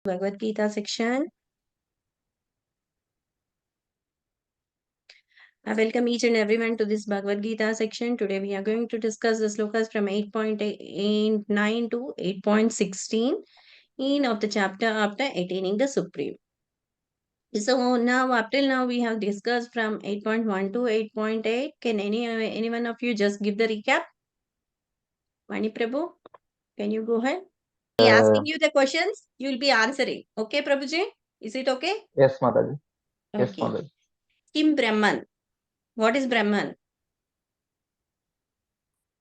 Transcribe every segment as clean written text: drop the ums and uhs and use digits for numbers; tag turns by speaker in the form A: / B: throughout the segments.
A: Bhagavad Gita section. I welcome each and everyone to this Bhagavad Gita section. Today we are going to discuss the slokas from 8.89 to 8.16 in of the chapter after attaining the Supreme. So now up till now we have discussed from 8.1 to 8.8. Can any one of you just give the recap? Vani Prabhu, can you go ahead? Be asking you the questions, you will be answering. Okay, Prabhuji? Is it okay?
B: Yes, Mataji. Yes,
A: Okay.
B: Mataji.
A: Kim Brahman. What is Brahman?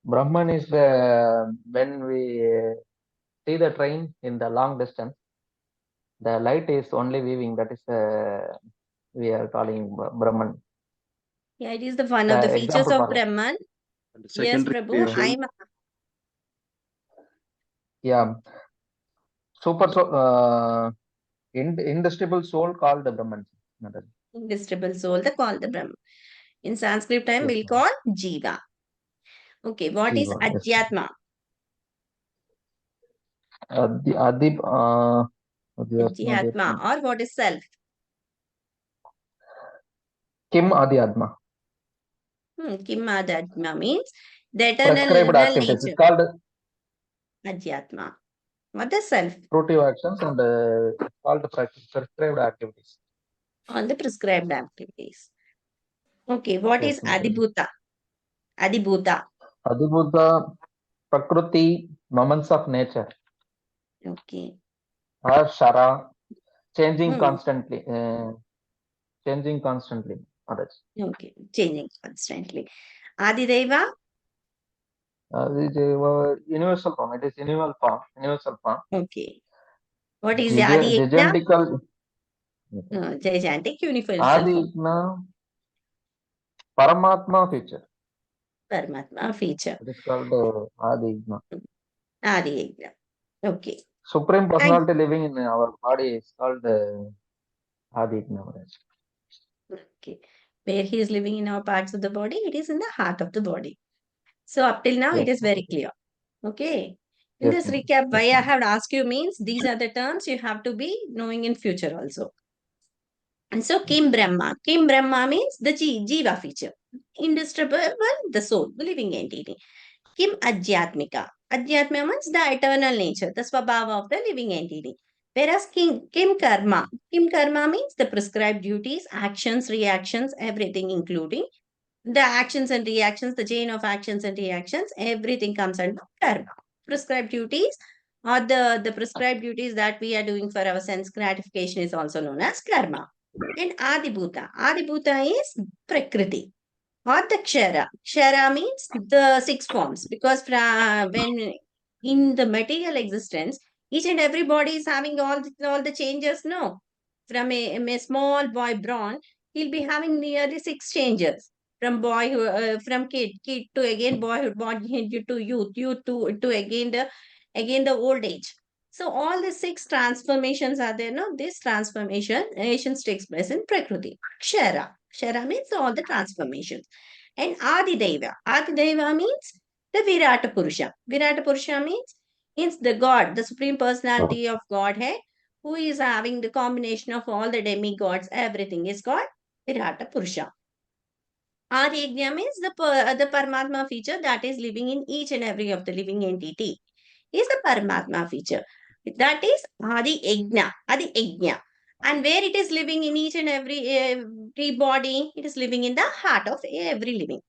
B: Brahman is the when we see the train in the long distance, the light is only weaving. That is we are calling Brahman.
A: Yeah, it is the one of the
B: The
A: features
B: example
A: of
B: for that.
A: Brahman.
C: And the
A: Yes,
C: secondary
A: Prabhu.
C: creation,
B: Yeah, super indestructible soul called the Brahman. Mataji.
A: Indestructible soul, the call the Brahman. In Sanskrit time,
B: Yes,
A: we'll
B: Mataji.
A: call Jiva. Okay, what is
B: Jiva. Yes.
A: Adhyatma?
B: Adib. Adhyatma.
A: Adhyatma, or what is self?
B: Kim Adhyatma.
A: Kim Adhyatma means the eternal
B: Prescribed activities.
A: nature.
B: It's called
A: Adhyatma. What is self?
B: fruitive actions and it's called prescribed activities.
A: All the prescribed activities. Okay, what
B: Yes,
A: is
B: Mataji.
A: Adibhuta? Adibhuta.
B: Adibhuta, Prakriti, moments of nature,
A: Okay.
B: or Shara, changing
A: Hmm.
B: constantly. Changing constantly. Others.
A: Okay. Changing constantly. Adideva.
B: Universal form. It is universal form. Universal form.
A: Okay. What is Adi Yajna?
B: Gigantical.
A: Gigantic universal
B: Adi
A: form.
B: Igna, Paramatma feature.
A: Paramatma feature.
B: It is called Adi Igna.
A: Adi Yajna. Okay.
B: Supreme
A: And
B: personality living in our body is called Adi Igna.
A: okay. Where he is living in our parts of the body, it is in the heart of the body. So up till now, it
B: Yes,
A: is very
B: Mataji.
A: clear. Okay. In
B: Yes,
A: this
B: Mataji.
A: recap, why
B: Yes,
A: I
B: Mataji.
A: have asked you means these are the terms you have to be knowing in future also. And so Kim Brahma. Kim Brahma means the Jiva feature. Indestructible, the soul, the living entity. Kim Adhyatmika. Adhyatma means the eternal nature, the swabhava of the living entity. Whereas Kim Karma. Kim Karma means the prescribed duties, actions, reactions, everything including the actions and reactions, the chain of actions and reactions, everything comes under karma. Prescribed duties or the prescribed duties that we are doing for our sense gratification is also known as karma. And Adibhuta. Adibhuta is Prakriti or the Kshara. Kshara means the six forms because when in the material existence, each and every body is having all the changes. No, from a small boy born, he'll be having nearly six changes. From boyhood, from kid to again boyhood, boyhood to youth to again the old age. So all the six transformations are there. No, this transformations takes place in Prakriti. Kshara. Kshara means all the transformations. And Adideva. Adideva means the Virata Purusha. Virata Purusha means the God, the Supreme Personality of Godhead, who is having the combination of all the demigods, everything is called Virata Purusha. Adiyajna means the Paramatma feature that is living in each and every of the living entity is the Paramatma feature. That is Adi Yajna, Adi Yajna. And where it is living in each and every body, it is living in the heart of every living.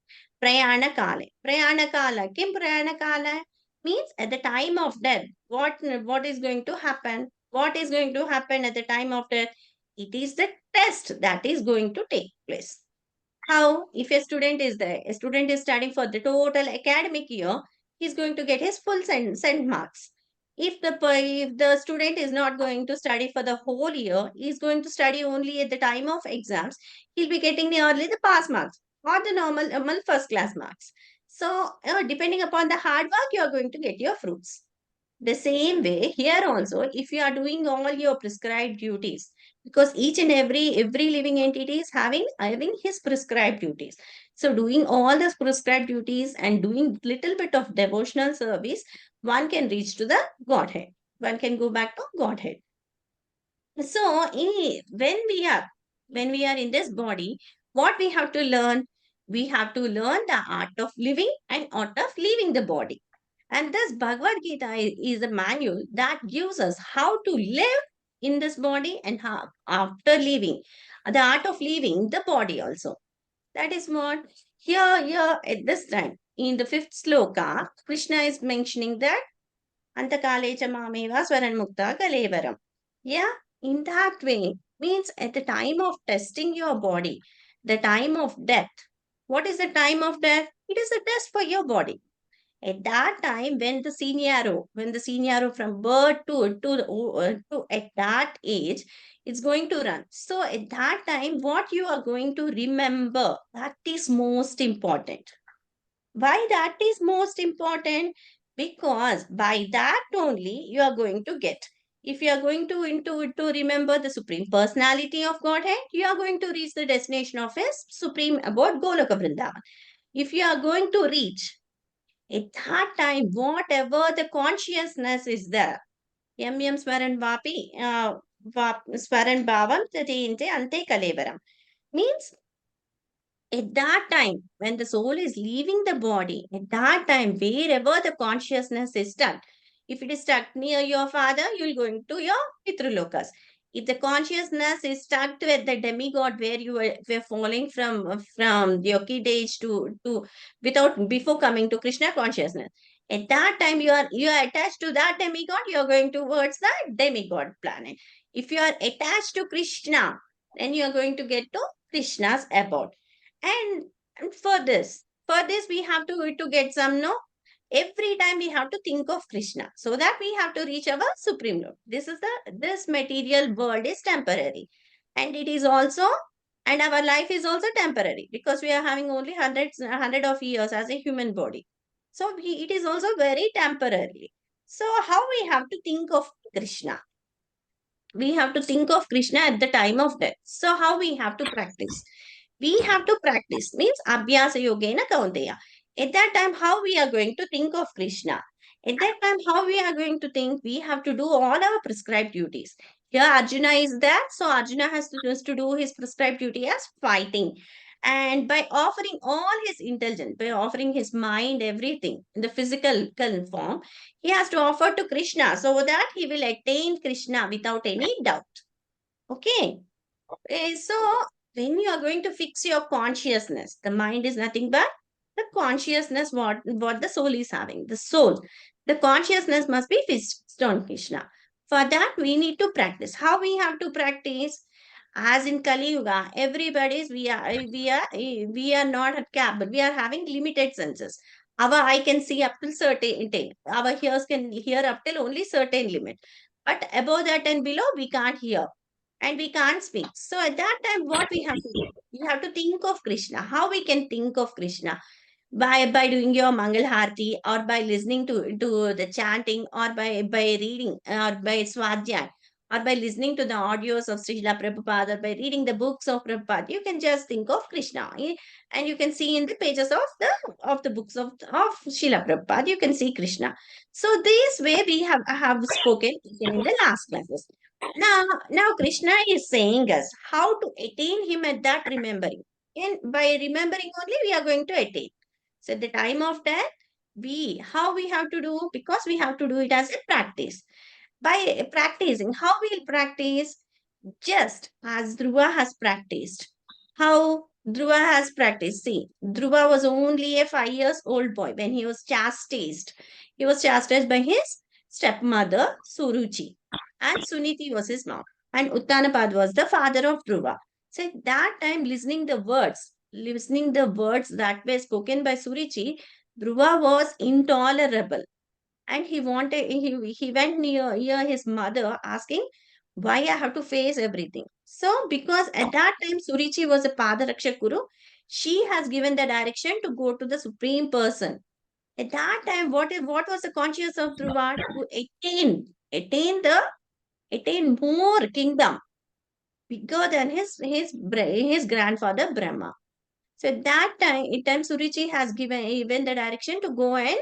A: Prayana Kala. Prayana Kala. Kim Prayana Kala means at the time of death. What is going to happen? What is going to happen at the time of death? It is the test that is going to take place. How? If a student is there, a student is studying for the total academic year, he's going to get his full cent marks. If the student is not going to study for the whole year, he's going to study only at the time of exams, he'll be getting nearly the pass marks or the normal first class marks. So, depending upon the hard work, you are going to get your fruits. The same way, here also, if you are doing all your prescribed duties, because each and every living entity is having his prescribed duties. So doing all those prescribed duties and doing little bit of devotional service, one can reach to the Godhead. One can go back to Godhead. So, when we are in this body, what we have to learn? We have to learn the art of living and art of leaving the body. And this Bhagavad Gita is a manual that gives us how to live in this body and how after leaving, the art of leaving the body also. That is what here at this time in the fifth sloka, Krishna is mentioning that Antakale cha mameva swaranmukta kalevaram. Yeah, in that way means at the time of testing your body, the time of death. What is the time of death? It is a test for your body. At that time, when the senior from birth to at that age, it's going to run. So at that time, what you are going to remember, that is most important. Why that is most important? Because by that only you are going to get. If you are going to remember the supreme personality of Godhead, you are going to reach the destination of his supreme abode Goloka Vrindavan. If you are going to reach at that time, whatever the consciousness is there, yam yam swaran vapi, swaran bhavam tatinte ante kalevaram, means at that time, when the soul is leaving the body, at that time, wherever the consciousness is stuck, if it is stuck near your father, you will go into your Pitrulokas. If the consciousness is stuck with the demigod where you were falling from your kid age to without before coming to Krishna consciousness, at that time you are attached to that demigod, you are going towards the demigod planet. If you are attached to Krishna, then you are going to get to Krishna's abode. And, and for this we have to get some no. Every time we have to think of Krishna so that we have to reach our supreme Lord. This material world is temporary, and it is also, and our life is also temporary because we are having only hundred of years as a human body. So it is also very temporary. So how we have to think of Krishna? We have to think of Krishna at the time of death. So how we have to practice? We have to practice means abhyasa yogena kaunteya. At that time, how we are going to think of Krishna? At that time, how we are going to think? We have to do all our prescribed duties. Here, Arjuna is there, so Arjuna has to just to do his prescribed duty as fighting. And by offering all his intelligence, by offering his mind, everything in the physical form, he has to offer to Krishna so that he will attain Krishna without any doubt. Okay. So when you are going to fix your consciousness, the mind is nothing but the consciousness what the soul is having. The soul, the consciousness must be fixed on Krishna. For that, we need to practice. How we have to practice? As in Kali Yuga, everybody's we are not capable. We are having limited senses. Our eye can see up till certain thing. Our ears can hear up till only certain limit. But above that and below, we can't hear and we can't speak. So at that time, what we have to do? We have to think of Krishna. How we can think of Krishna? By doing your Mangal Harti or by listening to the chanting or by reading or by Swadhyay or by listening to the audios of Srila Prabhupada or by reading the books of Prabhupada, you can just think of Krishna. And you can see in the pages of the books of Srila Prabhupada, you can see Krishna. So this way we have spoken even in the last classes. Now Krishna is saying us how to attain him at that remembering. And by remembering only we are going to attain. So at the time of death, how we have to do, because we have to do it as a practice. By practicing, how we'll practice? Just as Dhruva has practiced. How Dhruva has practiced. See, Dhruva was only a 5 years old boy when he was chastised. He was chastised by his stepmother, Suruchi. And Suniti was his mom. And Uttanapad was the father of Dhruva. So at that time, listening the words that were spoken by Suruchi, Dhruva was intolerable and he went near his mother asking why I have to face everything. So because at that time Surichi was a Padaraksha Guru, she has given the direction to go to the supreme person. At that time, what was the conscience of Dhruva? To attain more kingdom bigger than his grandfather Brahma. So at that time Surichi has given even the direction to go and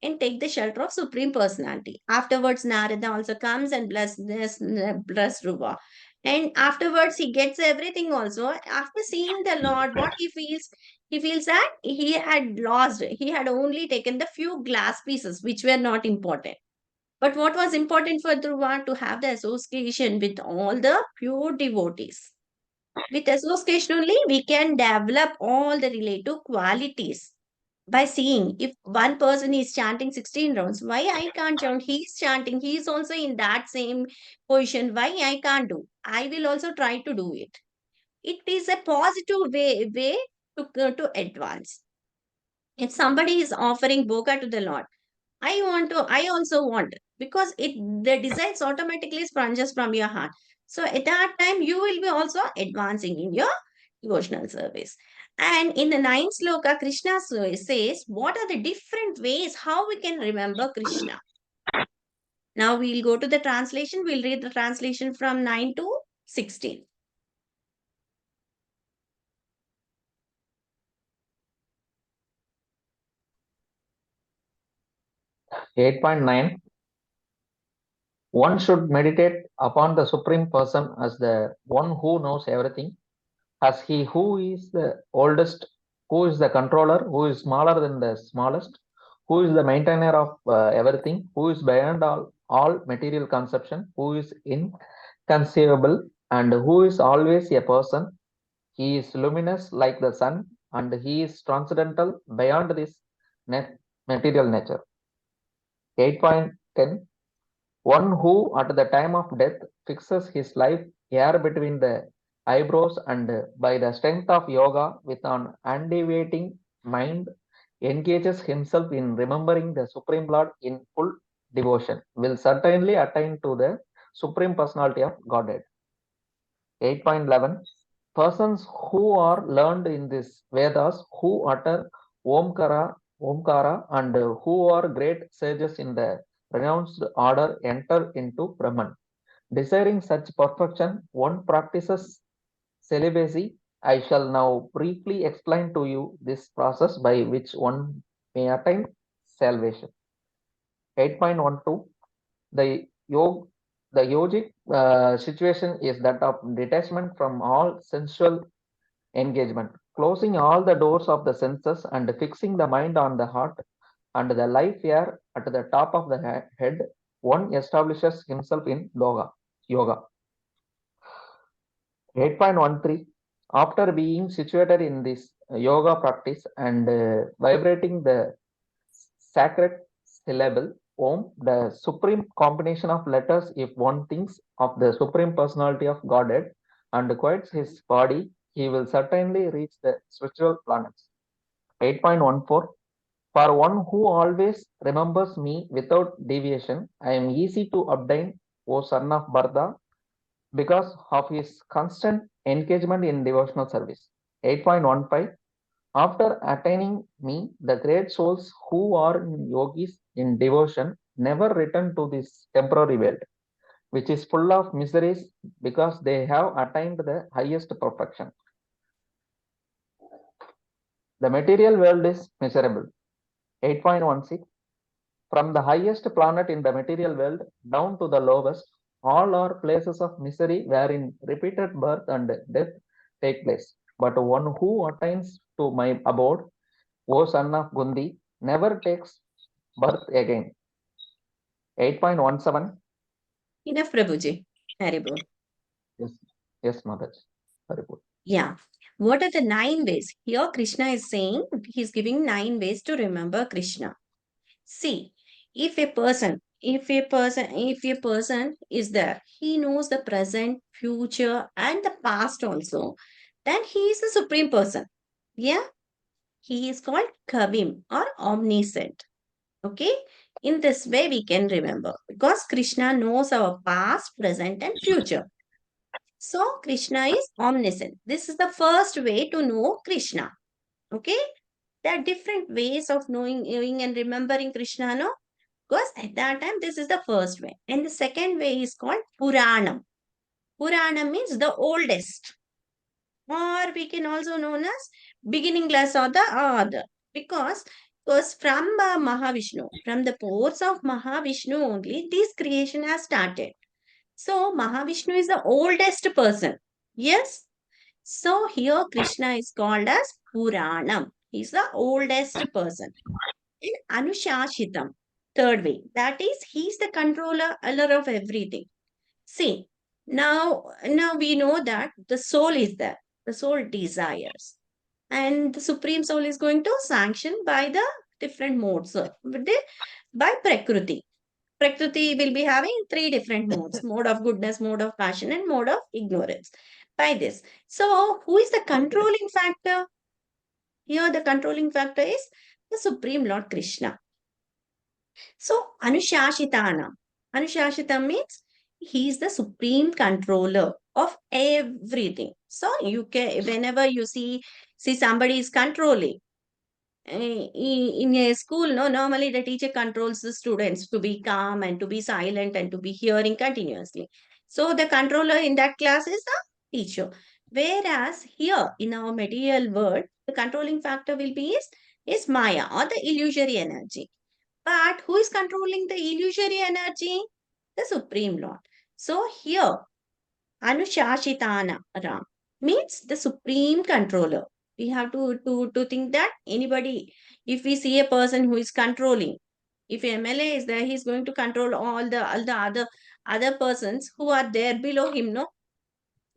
A: and take the shelter of Supreme Personality. Afterwards, Narada also comes and bless Dhruva. And afterwards, he gets everything also. After seeing the Lord, what he feels that he had lost, he had only taken the few glass pieces which were not important. But what was important for Dhruva? To have the association with all the pure devotees. With association only, we can develop all the relative qualities by seeing if one person is chanting 16 rounds, why I can't chant? He's chanting, he's also in that same position. Why I can't do? I will also try to do it. It is a positive way to advance. If somebody is offering boga to the Lord, I also want, because the desires automatically sprunges from your heart. So at that time, you will be also advancing in your devotional service. And in the ninth sloka, Krishna says, what are the different ways how we can remember Krishna? Now we'll go to the translation. We'll read the translation from 9 to 16.
B: 8.9. One should meditate upon the Supreme Person as the one who knows everything, as he who is the oldest, who is the controller, who is smaller than the smallest, who is the maintainer of everything, who is beyond all material conception, who is inconceivable, and who is always a person. He is luminous like the sun, and he is transcendental beyond this material nature. 8.10. One who at the time of death fixes his life hair between the eyebrows and by the strength of yoga with an undeviating mind engages himself in remembering the Supreme Lord in full devotion will certainly attain to the Supreme Personality of Godhead. 8.11. Persons who are learned in this Vedas, who utter Omkara, and who are great sages in the renounced order, enter into Brahman. Desiring such perfection, one practices celibacy. I shall now briefly explain to you this process by which one may attain salvation. 8.12. The the yogic situation is that of detachment from all sensual engagement, closing all the doors of the senses and fixing the mind on the heart and the life air at the top of the head. One establishes himself in yoga. 8.13. After being situated in this yoga practice and vibrating the sacred syllable Om, the supreme combination of letters, if one thinks of the supreme personality of Godhead and quiets his body, he will certainly reach the spiritual planets. 8.14. For one who always remembers me without deviation, I am easy to obtain, O son of Bharata, because of his constant engagement in devotional service. 8.15. After attaining me, the great souls who are yogis in devotion never return to this temporary world, which is full of miseries because they have attained the highest perfection. The material world is miserable. 8.16. From the highest planet in the material world down to the lowest, all are places of misery wherein repeated birth and death take place. But one who attains to my abode, O son of Gundi, never takes birth again. 8.17.
A: Enough, Prabhuji. Haribo.
B: Yes, yes, Madhaj. Very good.
A: Yeah. What are the 9 ways? Here, Krishna is saying, he's giving 9 ways to remember Krishna. See, if a person is there, he knows the present, future, and the past also, then he is the supreme person. Yeah, he is called Kavim or omniscient. Okay, in this way we can remember because Krishna knows our past, present, and future. So Krishna is omniscient. This is the first way to know Krishna. Okay, there are different ways of knowing and remembering Krishna, no? Because at that time, this is the first way. And the second way is called Puranam. Puranam means the oldest. Or we can also known as beginningless or the other. Because Because from Mahavishnu, from the pores of Mahavishnu only, this creation has started. So Mahavishnu is the oldest person. Yes. So here Krishna is called as Puranam. He's the oldest person. In Anushashitam, third way, that is, he's the controller of everything. See, now we know that the soul is there. The soul desires. And the Supreme Soul is going to sanction by the different modes, by Prakriti. Prakriti will be having three different modes: mode of goodness, mode of passion, and mode of ignorance. By this. So, who is the controlling factor? Here, the controlling factor is the Supreme Lord Krishna. So, Anushashitana. Anushashita means he is the supreme controller of everything. So, you can, whenever you see somebody is controlling, in a school, no, normally the teacher controls the students to be calm and to be silent and to be hearing continuously. So the controller in that class is the teacher. Whereas here in our material world, the controlling factor will be is Maya or the illusory energy. But who is controlling the illusory energy? The Supreme Lord. So here Anushashitana Ram means the supreme controller. We have to think that anybody, if we see a person who is controlling, if MLA is there, he's going to control all the other persons who are there below him, no?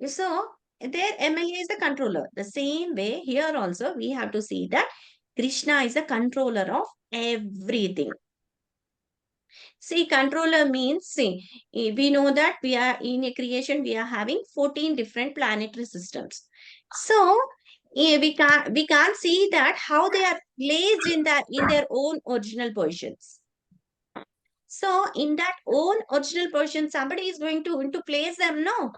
A: So their MLA is the controller. The same way here also we have to see that Krishna is the controller of everything. See, controller means, see, we know that we are in a creation, we are having 14 different planetary systems. So, we can't see that how they are placed in their own original positions. So, in that own original position, somebody is going to place them, no?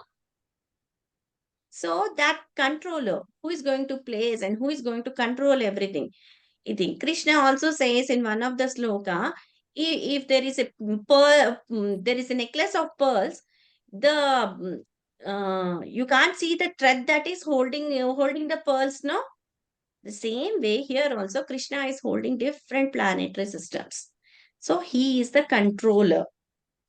A: So, that controller, who is going to place and who is going to control everything? I think Krishna also says in one of the sloka, if there is a pearl, there is a necklace of pearls, you can't see the thread that is holding the pearls, no? The same way here also Krishna is holding different planetary systems. So he is the controller.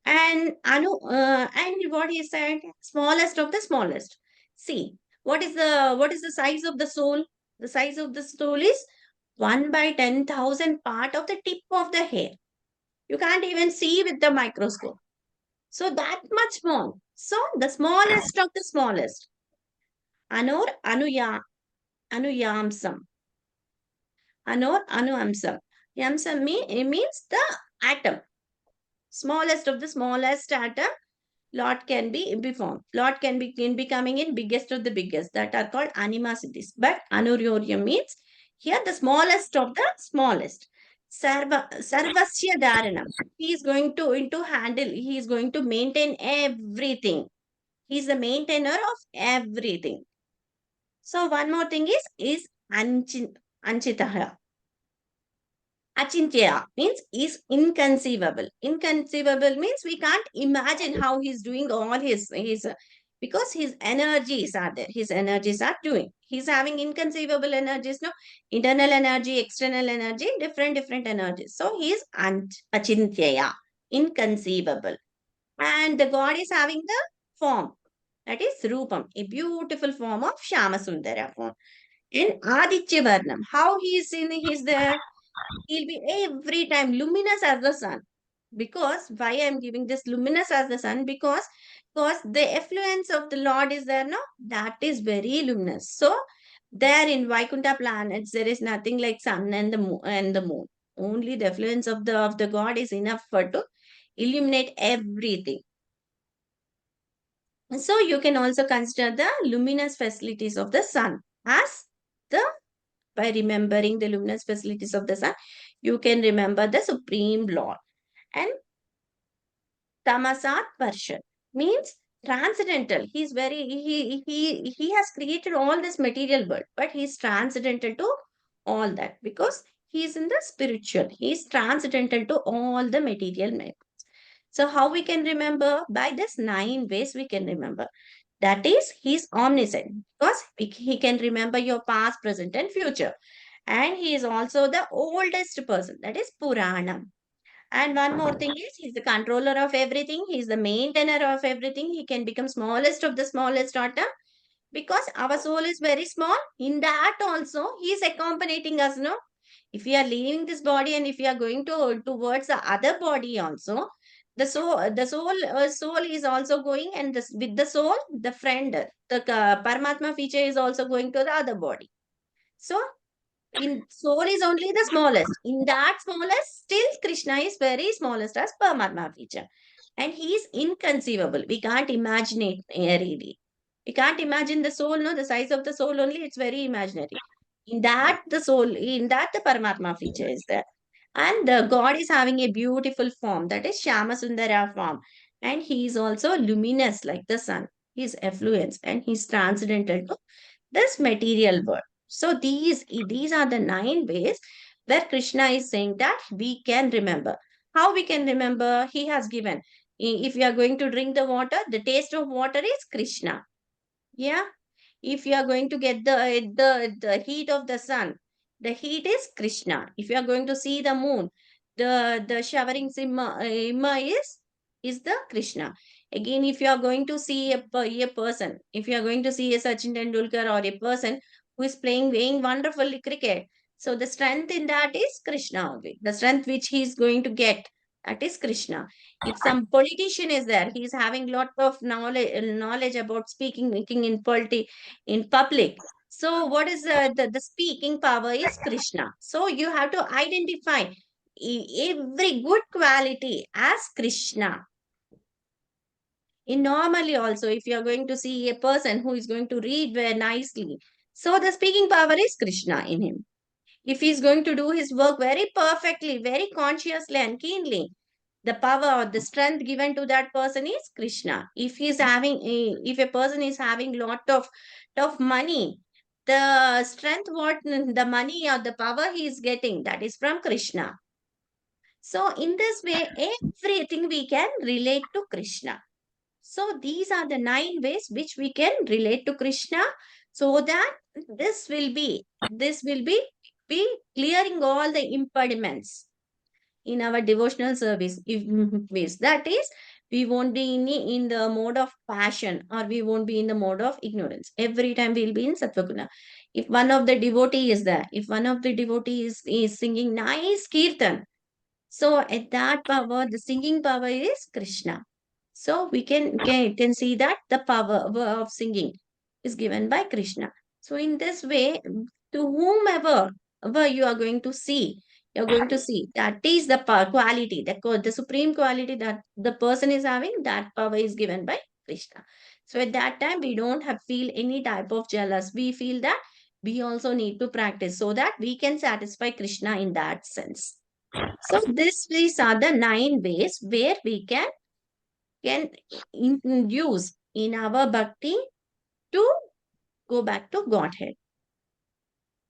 A: And what he said, smallest of the smallest. See, what is the size of the soul? The size of the soul is 1 by 10,000 part of the tip of the hair. You can't even see with the microscope. So that much small. So the smallest of the smallest. Anur Anuyamsam. Anuamsam. Yamsam means the atom. Smallest of the smallest atom. Lot can be formed. Lot can be coming in biggest of the biggest, that are called animosities. But Anuryorium means here the smallest of the smallest. Sarvasya Dharanam. He is going to into handle. He is going to maintain everything. He is the maintainer of everything. So one more thing is Anchitaha. Achintya means is inconceivable. Inconceivable means we can't imagine how he's doing all his because his energies are there. His energies are doing. He's having inconceivable energies, no? Internal energy, external energy, different energies. So he is achintya, inconceivable. And the God is having the form. That is Rupam, a beautiful form of Shamasundara form. In Aditya Varnam, how he is in his there? He'll be every time luminous as the sun. Because why I'm giving this luminous as the sun? Because the effluence of the Lord is there, no? That is very luminous. So there in Vaikuntha planets, there is nothing like sun and the moon. Only the effluence of the God is enough for to illuminate everything. So you can also consider the luminous facilities of the sun as the by remembering the luminous facilities of the sun, you can remember the Supreme Lord. And Tamasat Parshat means transcendental. He has created all this material world, but he's transcendental to all that because he's in the spiritual. He's transcendental to all the material matters. So how we can remember? By this 9 ways we can remember. That is, he's omniscient because he can remember your past, present, and future. And he is also the oldest person, that is Puranam. And one more thing is, he's the controller of everything. He's the maintainer of everything. He can become smallest of the smallest atom because our soul is very small. In that also, he is accompanying us, no? If we are leaving this body and if we are going to towards the other body also, the soul is also going, and this, with the soul, the friend, the Paramatma feature is also going to the other body. So in soul is only the smallest. In that smallest, still Krishna is very smallest as Paramatma feature. And he is inconceivable. We can't imagine it really. We can't imagine the soul, no, the size of the soul only, it's very imaginary. In that, the soul, in that, the Paramatma feature is there. And the God is having a beautiful form, that is Shama Sundara form. And he is also luminous like the sun. He is effluence and he is transcendental to this material world. So these are the 9 ways where Krishna is saying that we can remember. How we can remember? He has given. If you are going to drink the water, the taste of water is Krishna. Yeah. If you are going to get the heat of the sun, the heat is Krishna. If you are going to see the moon, the showering Simma is the Krishna. Again, if you are going to see a person, if you are going to see a Sachin Tendulkar or a person who is playing wonderfully cricket, so the strength in that is Krishna only. The strength which he is going to get, that is Krishna. If some politician is there, he is having lot of knowledge about speaking, making in public. So what is the speaking power is Krishna. So you have to identify every good quality as Krishna. In normally also, if you are going to see a person who is going to read very nicely, so the speaking power is Krishna in him. If he is going to do his work very perfectly, very consciously and keenly, the power or the strength given to that person is Krishna. If he is having, if a person is having lot of money, the strength, what the money or the power he is getting, that is from Krishna. So in this way, everything we can relate to Krishna. So these are the 9 ways which we can relate to Krishna, so that this will be clearing all the impediments in our devotional service. If ways, that is, we won't be in the mode of passion, or we won't be in the mode of ignorance. Every time we'll be in Sattvaguna. If one of the devotee is there, if one of the devotees is singing nice kirtan, so at that power, the singing power is Krishna. So we can see that the power of singing is given by Krishna. So in this way, to whomever you are going to see, you're going to see that is the quality, the supreme quality that the person is having, that power is given by Krishna. So at that time, we don't have feel any type of jealous. We feel that we also need to practice so that we can satisfy Krishna in that sense. So these are the 9 ways where we can use in our bhakti to go back to Godhead.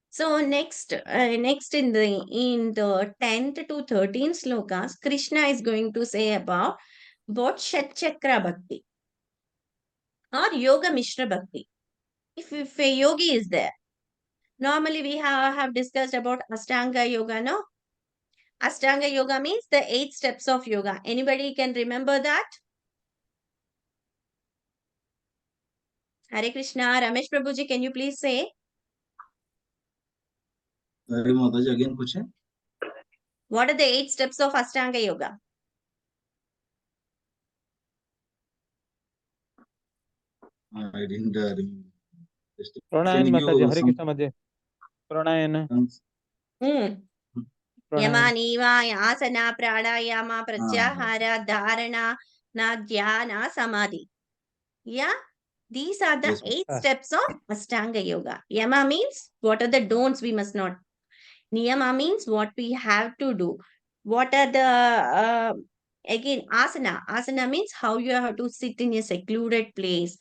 A: So next in the 10th to 13th slokas, Krishna is going to say about what Shatchakra Bhakti or Yoga Mishra Bhakti. If a yogi is there, normally we have discussed about Ashtanga Yoga, no? Ashtanga Yoga means the 8 steps of yoga. Anybody can remember that? Hare Krishna. Ramesh Prabhuji, can you please say?
C: Hare Mataji, again पूछे?
A: What are the 8 steps of Ashtanga Yoga?
C: I didn't remember.
D: Pranayana
C: Can
D: Mataji,
C: you
D: Hare Krishna Madhya. Pranayana.
A: Hmm.
D: Pranayana.
A: Yama, Niva, Asana, Pranayama, Pratyahara, Dharana, Dhyana, Samadhi. Yeah, these are the
C: Yes, ma'am.
A: 8 steps of Ashtanga Yoga. Yama means what are the don'ts we must not. Niyama means what we have to do. What are the, again, asana. Asana means how you have to sit in a secluded place,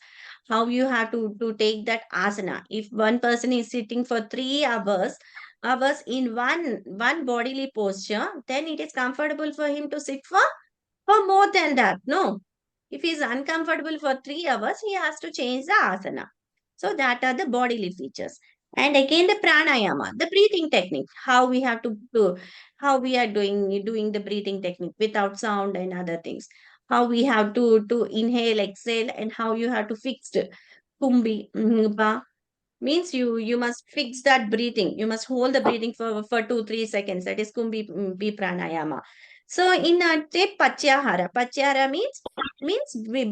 A: how you have to take that asana. If one person is sitting for 3 hours in one bodily posture, then it is comfortable for him to sit for more than that. No. If he is uncomfortable for 3 hours, he has to change the asana. So that are the bodily features. And again the pranayama, the breathing technique, how we have to do, how we are doing the breathing technique without sound and other things. How we have to inhale, exhale, and how you have to fix it. Kumbi, means you must fix that breathing, you must hold the breathing for 2 3 seconds, that is kumbi pranayama. So in patyahara means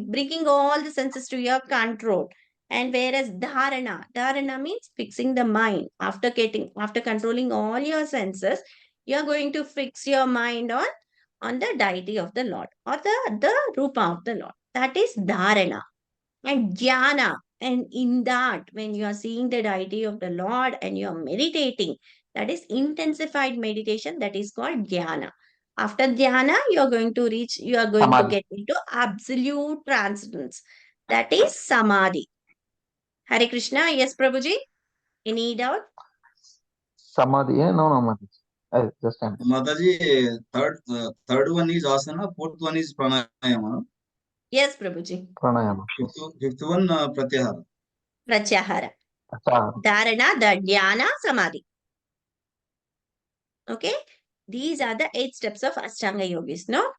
A: bringing all the senses to your control. And whereas dharana means fixing the mind. After controlling all your senses, you are going to fix your mind on the deity of the Lord, or the rupa of the Lord, that is dharana. And jnana, and in that, when you are seeing the deity of the Lord and you are meditating, that is intensified meditation, that is called jnana. After jnana, you are going to
B: Samadhi.
A: get into absolute transcendence, that is samadhi. Hare Krishna. Yes, Prabhuji, any doubt?
B: Samadhi. No, no, Mataji. Just time.
C: Mataji, third one is asana, fourth one is pranayama,
A: Yes, Prabhuji.
B: Pranayama.
C: fifth one pratyahara.
A: Pratyahara,
B: Acha.
A: dharana, the jnana, samadhi. Okay, these are the 8 steps of Ashtanga yogis. No,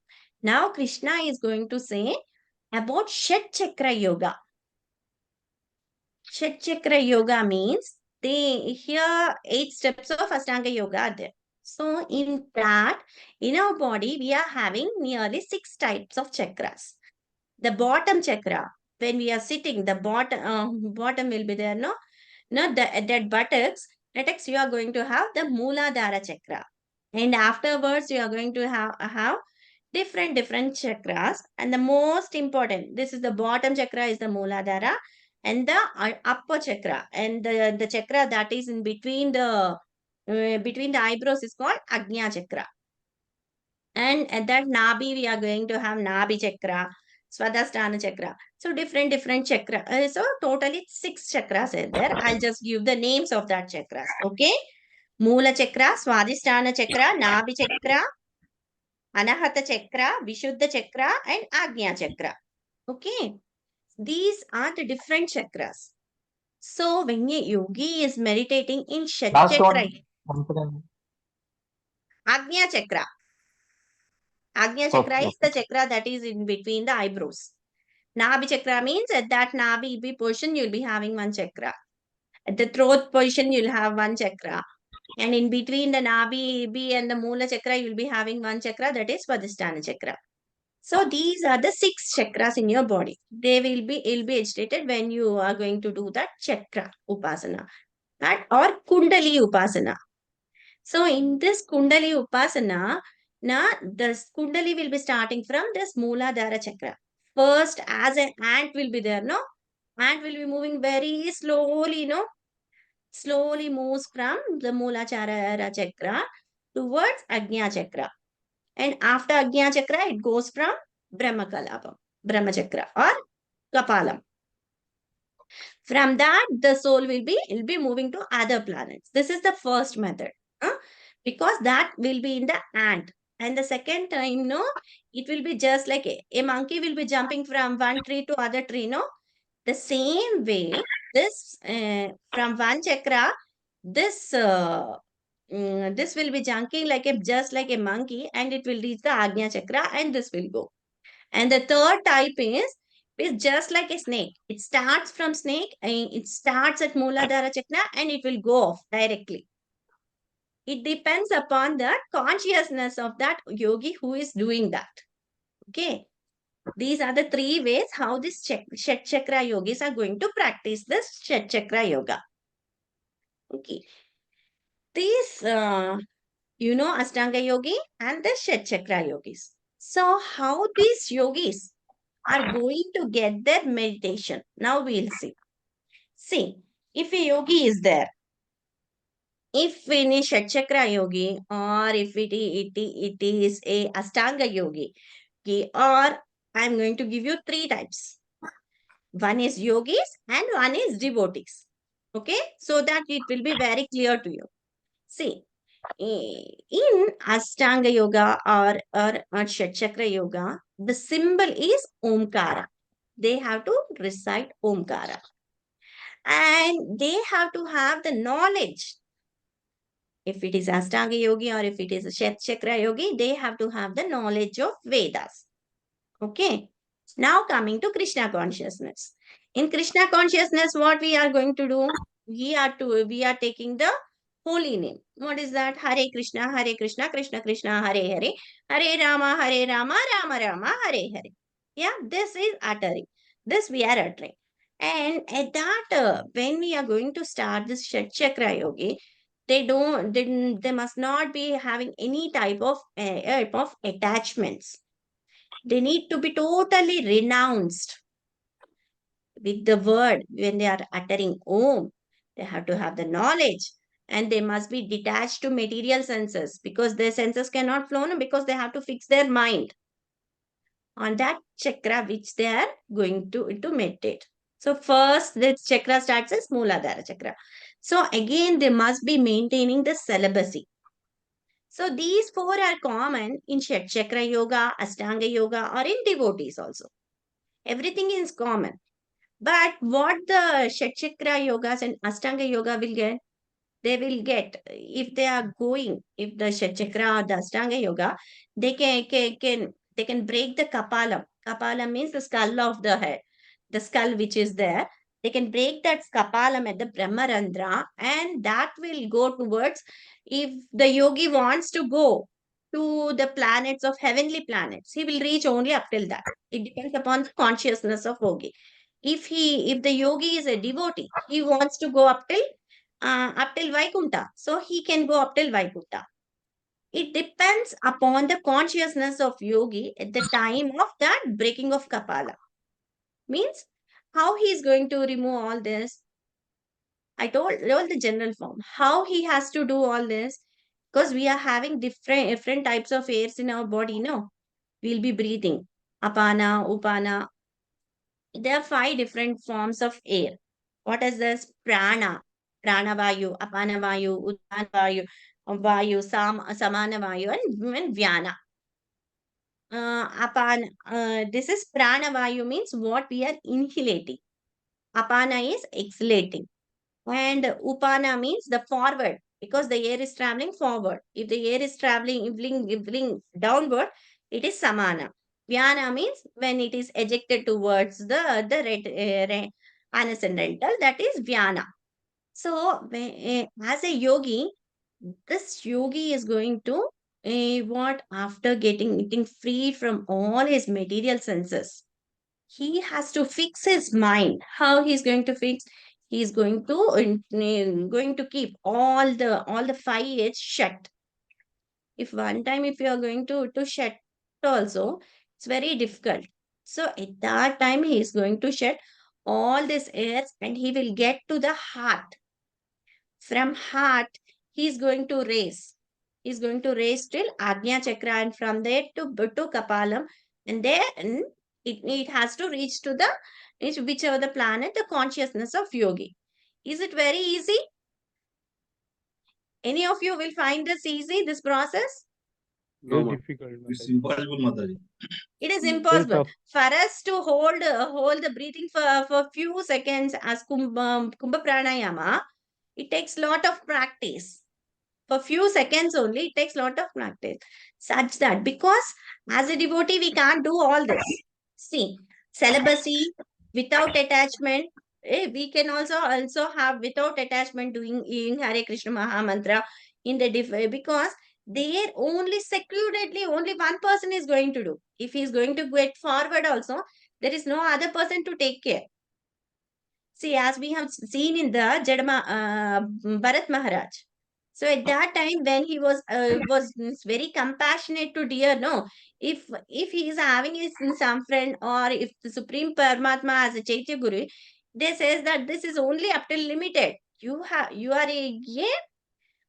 A: now Krishna is going to say about Shat Chakra Yoga. Shat Chakra Yoga means here 8 steps of Ashtanga Yoga are there. So in that, in our body, we are having nearly 6 types of chakras. The bottom chakra, when we are sitting, the bottom will be there, no? No, that buttocks, you are going to have the Mooladhara chakra. And afterwards, you are going to have different chakras. And the most important, this is the bottom chakra, is the Mooladhara, and the upper chakra, and the chakra that is in between the eyebrows is called Agnya chakra. And at that Nabi, we are going to have Nabi chakra, Swadhisthana chakra. So different chakra. So totally 6 chakras are there. I'll just give the names of that chakras. Okay. Moola chakra, Swadhisthana chakra, Nabi chakra, Anahata chakra, Vishuddha chakra, and Agnya chakra. Okay. These are the different chakras. So when a yogi is meditating in Shat
B: Last
A: chakra,
B: one. Once again.
A: Agnya chakra. Agnya chakra
B: Okay.
A: is the chakra that is in between the eyebrows. Nabhi chakra means at that Nabhi portion, you'll be having 1 chakra. At the throat position, you'll have 1 chakra. And in between the Nabhi and the Moola chakra, you'll be having 1 chakra, that is Swadhisthana chakra. So these are the 6 chakras in your body. It'll be agitated when you are going to do that chakra upasana, or Kundali upasana. So in this Kundali upasana, the Kundali will be starting from this Mooladhara chakra. First, as an ant will be there, no? Ant will be moving very slowly, no? Slowly moves from the Mooladhara chakra towards Agnya chakra. And after Agnya chakra, it goes from Brahma chakra, or Kapalam. From that, the soul will be moving to other planets. This is the first method. Because that will be in the ant. And the second time, no, it will be just like a monkey will be jumping from one tree to other tree, no? The same way, this from one chakra, this this will be jumping just like a monkey, and it will reach the Agnya chakra, and this will go. And the third type is just like a snake. It starts from snake, and it starts at Mooladhara chakra, and it will go off directly. It depends upon the consciousness of that yogi who is doing that. Okay. These are the 3 ways how this Shat Chakra yogis are going to practice this Shat Chakra yoga. Okay. These, Ashtanga yogi and the Shat Chakra yogis. So how these yogis are going to get their meditation? Now we'll see. See, if a yogi is there, if in a Shat Chakra yogi, or if it is a Ashtanga yogi, okay, or I'm going to give you 3 types. One is yogis and one is devotees. Okay, so that it will be very clear to you. See, in Ashtanga yoga or Shat Chakra yoga, the symbol is Omkara. They have to recite Omkara. And they have to have the knowledge. If it is Ashtanga Yogi or if it is a Shet Chakra Yogi, they have to have the knowledge of Vedas. Okay. Now coming to Krishna consciousness. In Krishna consciousness, what we are going to do? We are taking the holy name. What is that? Hare Krishna, Krishna Krishna, Hare Hare, Hare Rama, Rama Rama, Hare Hare. Yeah, this is uttering. This we are uttering. And at that, when we are going to start this Shat Chakra Yogi, they must not be having any type of attachments. They need to be totally renounced with the word when they are uttering Om. They have to have the knowledge, and they must be detached to material senses, because their senses cannot flow no, because they have to fix their mind on that chakra which they are going to meditate. So first this chakra starts as Mooladhara chakra. So again they must be maintaining the celibacy. So these four are common in Shat Chakra Yoga, Ashtanga Yoga, or in devotees also. Everything is common. But what the Shat Chakra Yogas and Ashtanga Yoga will get, they will get if they are going, if the Shat Chakra or the Ashtanga Yoga, they can break the Kapalam. Kapalam means the skull of the head, the skull which is there. They can break that Kapalam at the Brahmarandra, and that will go towards, if the yogi wants to go to the planets of heavenly planets, he will reach only up till that. It depends upon the consciousness of yogi. If the yogi is a devotee, he wants to go up till Vaikunta, so he can go up till Vaikunta. It depends upon the consciousness of yogi at the time of that breaking of Kapala. Means how he is going to remove all this. I told the general form. How he has to do all this, because we are having different types of airs in our body. No, we'll be breathing apana, upana. There are 5 different forms of air. What is this? Prana, prana vayu, apana vayu, udana vayu, vayu, samana vayu, and vyana. This is prana vayu means what we are inhalating. Apana is exhalating. And upana means the forward, because the air is traveling forward. If the air is traveling, evening downward, it is samana. Vyana means when it is ejected towards the anascendental, that is vyana. So, as a yogi, this yogi is going to what after getting free from all his material senses, he has to fix his mind. How he's going to fix? He's going to keep all the 5 edges shut. If one time if you are going to shut also, it's very difficult. So at that time he is going to shut all these airs, and he will get to the heart. From heart, he is going to raise. He's going to raise till Agnya Chakra, and from there to Kapalam, and then it has to reach to the whichever the planet, the consciousness of yogi. Is it very easy? Any of you will find this easy, this process?
C: No,
D: Very
C: ma.
D: difficult,
C: It's
D: Mataji.
C: impossible, Mataji.
A: It is
D: Very
A: impossible
D: tough.
A: for us to hold the breathing for few seconds as Kumbha Pranayama. It takes lot of practice. For few seconds only, it takes lot of practice. Such that, because as a devotee, we can't do all this. See, celibacy without attachment. We can also have without attachment doing in Hare Krishna Maha Mantra in the because there only secludedly only one person is going to do. If he is going to get forward also, there is no other person to take care. See, as we have seen in the Bharat Maharaj. So at that time, when he was very compassionate to dear, no, if he is having some friend, or if the Supreme Paramatma as a Chaitya Guru, they says that this is only up till limited. You are a yeah,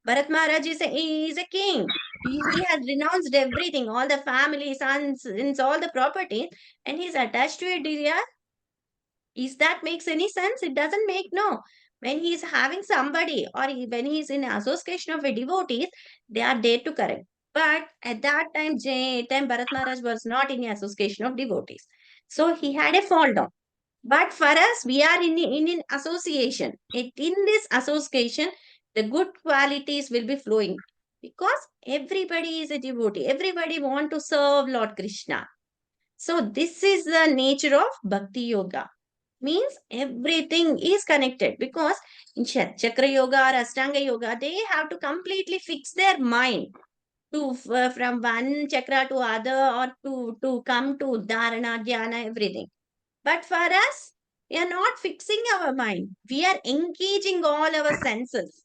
A: Bharat Maharaj is a king. He has renounced everything, all the family, sons, all the properties, and he's attached to a dear. Is that makes any sense? It doesn't make no. When he is having somebody, or when he is in association of a devotees, they are there to correct. But at that time Bharat Maharaj was not in association of devotees. So he had a fall down. But for us, we are in an association. In this association, the good qualities will be flowing because everybody is a devotee. Everybody want to serve Lord Krishna. So this is the nature of Bhakti Yoga. Means everything is connected because in Chakra Yoga or Ashtanga Yoga, they have to completely fix their mind to from one chakra to other or to come to dharana, dhyana, everything. But for us, we are not fixing our mind. We are engaging all our senses.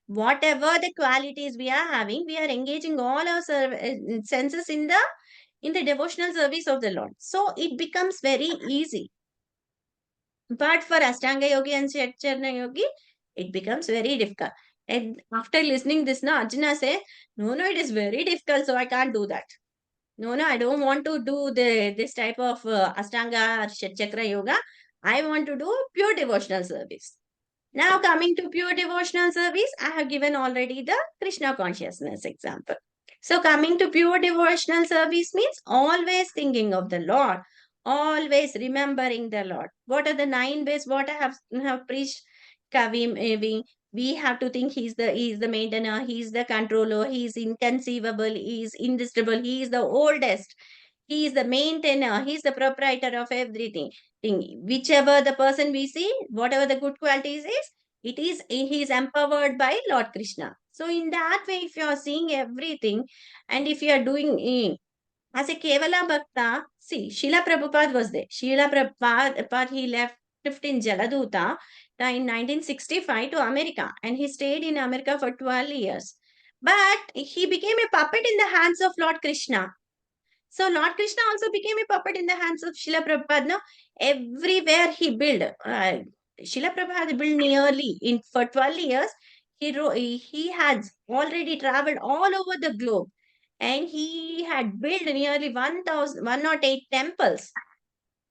A: Whatever the qualities we are having, we are engaging all our senses in the devotional service of the Lord. So it becomes very easy. But for Ashtanga Yogi and Chetcharna Yogi, it becomes very difficult. And after listening this, now Arjuna say, no, it is very difficult, so I can't do that. No, I don't want to do this type of Ashtanga or Chakra Yoga. I want to do pure devotional service. Now coming to pure devotional service, I have given already the Krishna consciousness example. So coming to pure devotional service means always thinking of the Lord, always remembering the Lord. What are the 9 ways? What I have preached? Kavim, we have to think he is the maintainer, he is the controller, he is inconceivable, he is indestructible, he is the oldest, he is the maintainer, he is the proprietor of everything. Whichever the person we see, whatever the good qualities is, he is empowered by Lord Krishna. So in that way, if you are seeing everything, and if you are doing as a Kevala Bhakta, see, Srila Prabhupada was there. Srila Prabhupada, he left in Jaladuta in 1965 to America, and he stayed in America for 12 years. But he became a puppet in the hands of Lord Krishna. So Lord Krishna also became a puppet in the hands of Srila Prabhupada. No? Everywhere he built, Srila Prabhupada built nearly for 12 years. He has already traveled all over the globe, and he had built nearly 108 temples.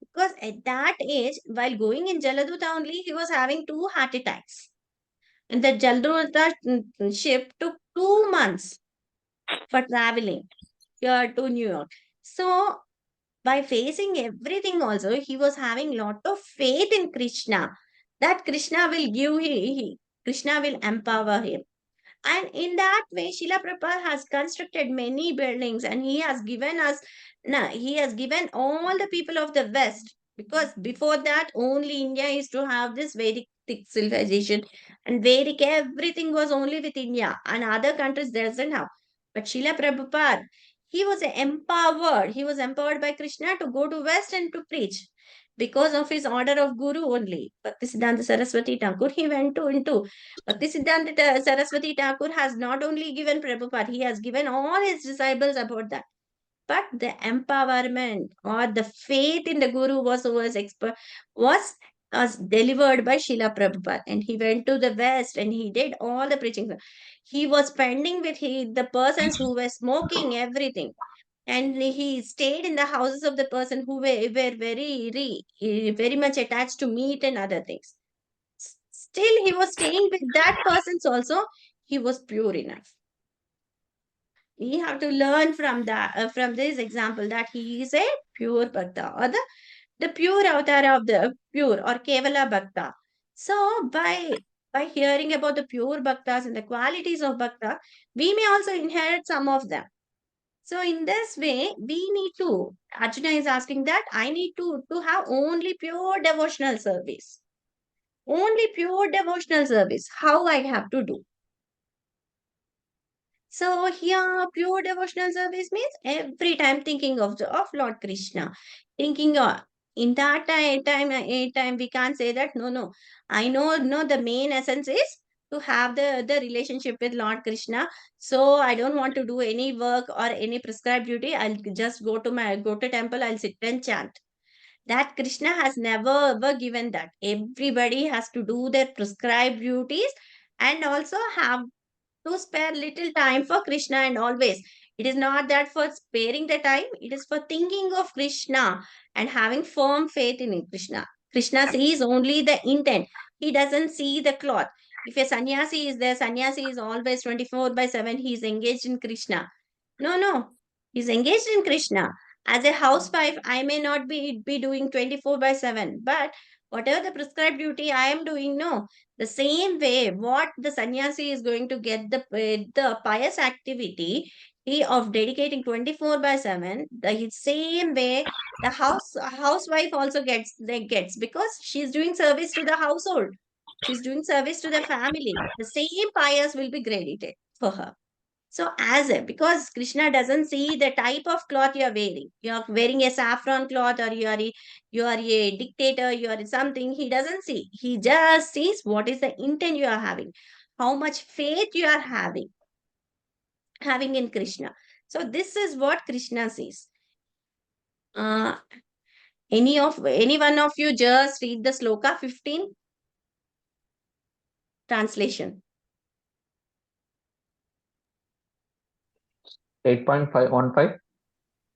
A: Because at that age, while going in Jaladuta only, he was having 2 heart attacks. And the Jaladuta ship took 2 months for traveling here to New York. So by facing everything also, he was having lot of faith in Krishna, that Krishna will Krishna will empower him. And in that way, Srila Prabhupada has constructed many buildings, and he has given us, he has given all the people of the West, because before that, only India used to have this Vedic civilization, and Vedic everything was only with India, and other countries doesn't have. But Srila Prabhupada, he was empowered by Krishna to go to West and to preach. Because of his order of Guru only, Bhaktisiddhanta Saraswati Thakur, he went to into Bhaktisiddhanta Saraswati Thakur has not only given Prabhupada, he has given all his disciples about that. But the empowerment or the faith in the Guru was delivered by Srila Prabhupada. And he went to the West and he did all the preaching. He was spending with the persons who were smoking everything. And he stayed in the houses of the person who were very much attached to meat and other things. Still, he was staying with that persons also. He was pure enough. We have to learn from that, from this example, that he is a pure bhakta, or the pure avatar of the pure or Kevala bhakta. So by hearing about the pure bhaktas and the qualities of bhakta, we may also inherit some of them. So in this way, we need to, Arjuna is asking that I need to have only pure devotional service. Only pure devotional service. How I have to do? So here, pure devotional service means every time thinking of Lord Krishna, thinking in that time we can't say that no. I know no, the main essence is to have the relationship with Lord Krishna. So I don't want to do any work or any prescribed duty. I'll just go to temple. I'll sit and chant. That Krishna has never ever given that. Everybody has to do their prescribed duties and also have to spare little time for Krishna. And always, it is not that for sparing the time, it is for thinking of Krishna and having firm faith in Krishna. Krishna sees only the intent, he doesn't see the cloth. If a sannyasi is there, sannyasi is always 24/7, he is engaged in Krishna. No, he's engaged in Krishna. As a housewife, I may not be doing 24/7, but whatever the prescribed duty I am doing, no. The same way, what the sannyasi is going to get the pious activity he of dedicating 24/7, the same way the housewife also gets because she's doing service to the household. She's doing service to the family. The same pious will be credited for her. So as a, because Krishna doesn't see the type of cloth you are wearing. You are wearing a saffron cloth, or you are a dictator, you are something. He doesn't see. He just sees what is the intent you are having, how much faith you are having in Krishna. So this is what Krishna sees. Uh, any one of you just read the sloka 15 translation.
B: 8.515.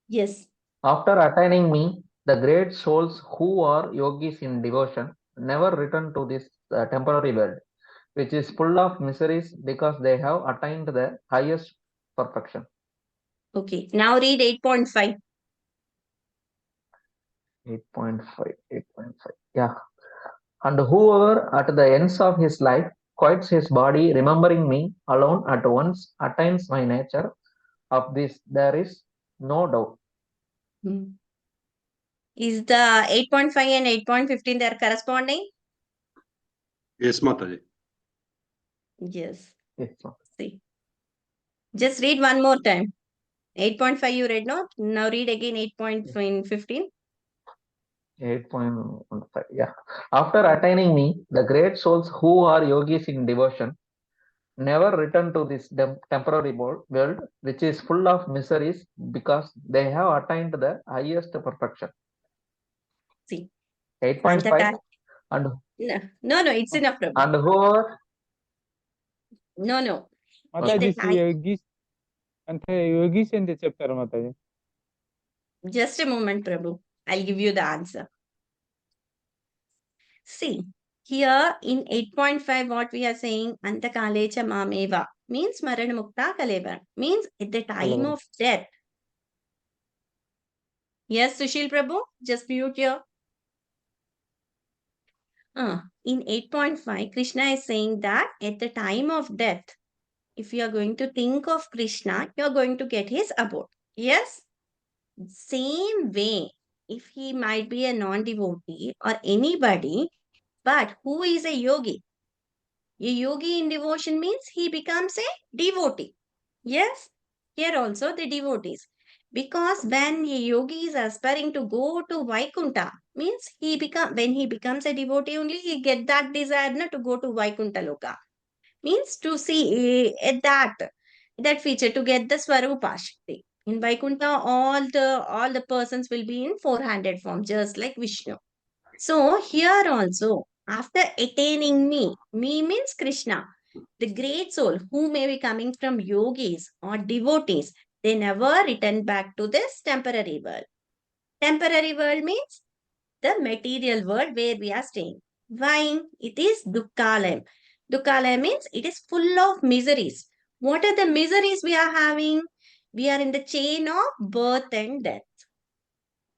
A: Yes.
B: After attaining me, the great souls who are yogis in devotion never return to this temporary world, which is full of miseries because they have attained the highest perfection.
A: Okay. Now read 8.5.
B: 8.5, 8.5. Yeah. And whoever at the ends of his life quiets his body, remembering me alone at once, attains my nature. Of this there is no doubt.
A: Hmm. Is the 8.5 and 8.15 they are corresponding?
E: Yes, Mataji.
A: Yes.
B: Yes, sir.
A: See. Just read one more time. 8.5 you read, no? Now read again 8.15.
B: 8.15. Yeah. After attaining me, the great souls who are yogis in devotion never return to this temporary world, which is full of miseries because they have attained the highest perfection.
A: See.
B: 8.5. And
A: No, it's enough, Prabhu.
B: and whoever
A: No.
D: Mataji,
A: At the time,
D: yogis అంటే yogis ఏంటి చెప్తారు Mataji?
A: just a moment, Prabhu. I'll give you the answer. See, here in 8.5, what we are saying, Antakalecha Mameva, means Maranamukta Kaleva, means at the time of death. Yes, Sushil Prabhu, just mute your. In 8.5, Krishna is saying that at the time of death, if you are going to think of Krishna, you are going to get his abode. Yes? Same way, if he might be a non-devotee or anybody, but who is a yogi? A yogi in devotion means he becomes a devotee. Yes? Here also the devotees. Because when a yogi is aspiring to go to Vaikunta, means when he becomes a devotee only, he get that desire to go to Vaikunta Loka. Means to see at that feature, to get the Swarupa Shakti. In Vaikunta, all the persons will be in 400 form, just like Vishnu. So here also, after attaining me means Krishna, the great soul who may be coming from yogis or devotees, they never return back to this temporary world. Temporary world means the material world where we are staying. Why? It is Dukkalayam. Dukkalayam means it is full of miseries. What are the miseries we are having? We are in the chain of birth and death.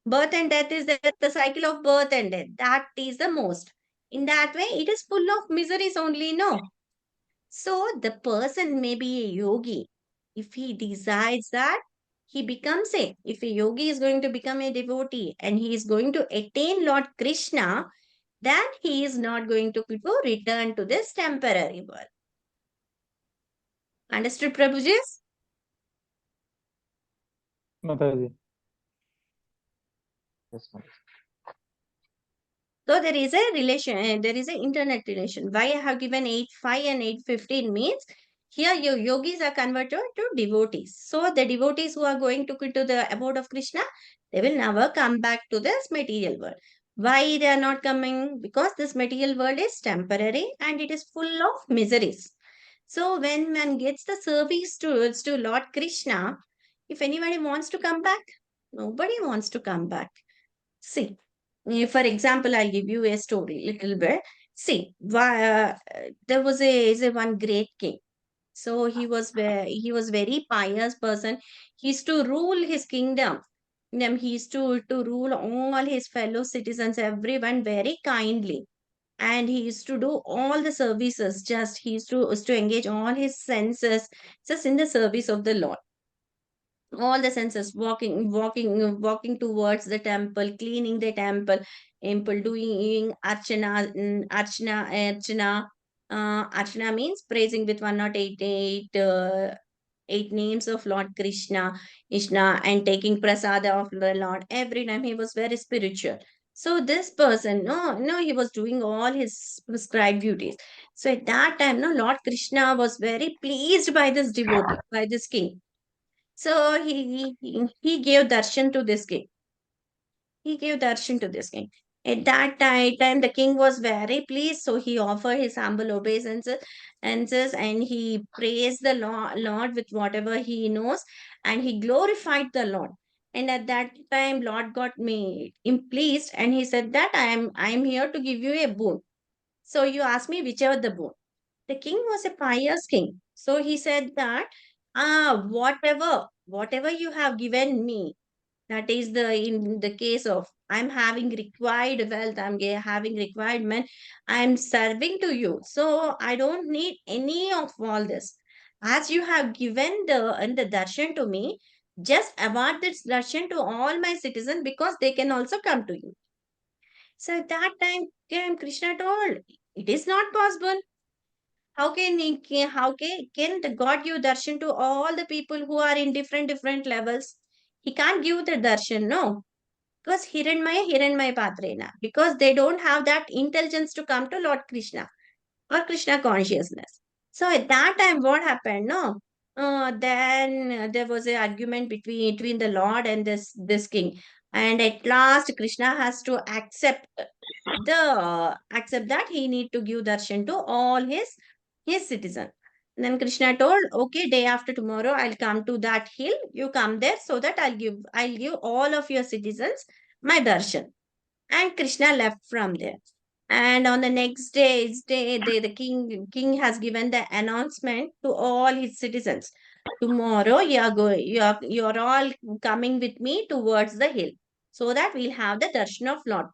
A: Birth and death is the cycle of birth and death. That is the most. In that way, it is full of miseries only, no? So the person may be a yogi. If he decides that, he becomes a. If a yogi is going to become a devotee and he is going to attain Lord Krishna, then he is not going to return to this temporary world. Understood, Prabhuji?
D: Mataji.
B: yes, ma'am.
A: So there is a relation, there is an internet relation. Why I have given 8.5 and 8.15 means here your yogis are converted to devotees. So the devotees who are going to the abode of Krishna, they will never come back to this material world. Why they are not coming? Because this material world is temporary and it is full of miseries. So when one gets the service to Lord Krishna, if anybody wants to come back, nobody wants to come back. See, for example, I'll give you a story little bit. See, there was a one great king. So he was very pious person. He used to rule his kingdom. He used to rule all his fellow citizens, everyone very kindly. And he used to do all the services, just he used to engage all his senses just in the service of the Lord. All the senses, walking towards the temple, cleaning the temple, doing archana, archana means praising with 108 eight names of Lord Ishna, and taking prasada of the Lord. Every time he was very spiritual. So this person, no, he was doing all his prescribed duties. So at that time, no, Lord Krishna was very pleased by this devotee, by this king. So he gave darshan to this king. He gave darshan to this king. At that time, the king was very pleased. So he offered his humble obeisances and he praised the Lord with whatever he knows, and he glorified the Lord. And at that time, Lord got me pleased, and he said that I am here to give you a boon. So you ask me whichever the boon. The king was a pious king. So he said that, whatever you have given me, that is the in the case of I'm having required wealth, having required men, I'm serving to you. So I don't need any of all this. As you have given the darshan to me, just award this darshan to all my citizens because they can also come to you. So at that time, Krishna told, it is not possible. How can the God give darshan to all the people who are in different levels? He can't give the darshan, no. Because Hiranmaya Patrena. Because they don't have that intelligence to come to Lord Krishna or Krishna consciousness. So at that time, what happened? No. Then there was an argument between the Lord and this king. And at last, Krishna has to accept that he need to give darshan to all his citizen. Then Krishna told, okay, day after tomorrow I'll come to that hill. You come there so that I'll give all of your citizens my darshan. And Krishna left from there. And on the next day, the king has given the announcement to all his citizens. Tomorrow you're all coming with me towards the hill so that we'll have the darshan of Lord.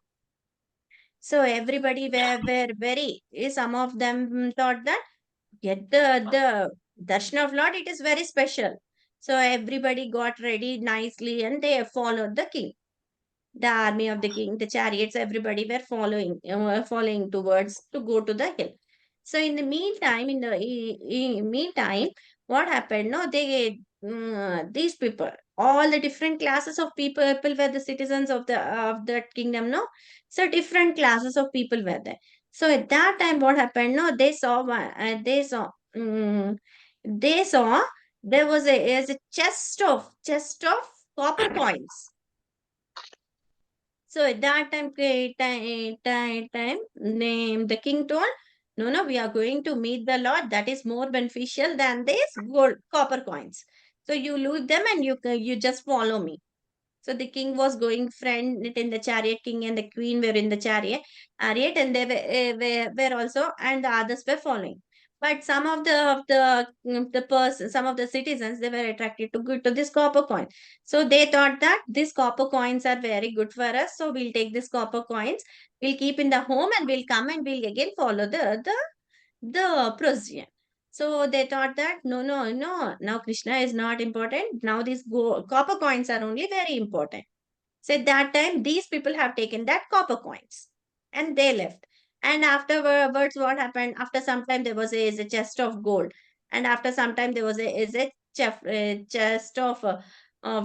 A: So everybody were very, some of them thought that get the darshan of Lord, it is very special. So everybody got ready nicely and they followed the king. The army of the king, the chariots, everybody were following towards to go to the hill. So in the meantime, meantime, what happened? No, these people, all the different classes of people were the citizens of that kingdom. No, so different classes of people were there. So at that time, what happened? No, they saw there was a chest of copper coins. So at that time, the king told, no, we are going to meet the Lord. That is more beneficial than these gold copper coins. So you lose them and you just follow me. So the king was going friend in the chariot, king and the queen were in the chariot, and they were also, and the others were following. But some of the citizens, they were attracted to this copper coin. So they thought that these copper coins are very good for us. So we'll take these copper coins, we'll keep in the home, and we'll come and we'll again follow the procession. So they thought that no, now Krishna is not important. Now these copper coins are only very important. So at that time, these people have taken that copper coins and they left. And afterwards, what happened? After some time, there was a chest of gold, and after some time, there was a chest of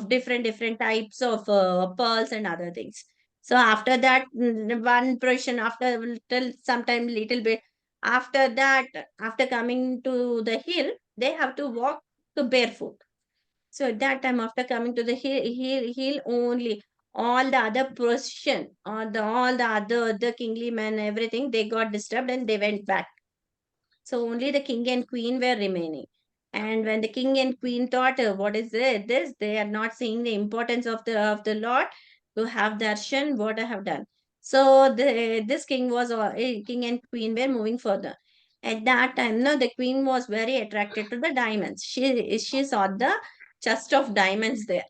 A: different types of pearls and other things. So after that, one portion after till sometime little bit after that, after coming to the hill, they have to walk to barefoot. So at that time, after coming to the hill only, all the other procession, all the other kingly men, everything, they got disturbed and they went back. So only the king and queen were remaining. And when the king and queen thought, what is this? They are not seeing the importance of the Lord to have darshan, what I have done. So this king and queen were moving further. At that time, no, the queen was very attracted to the diamonds. She saw the chest of diamonds there.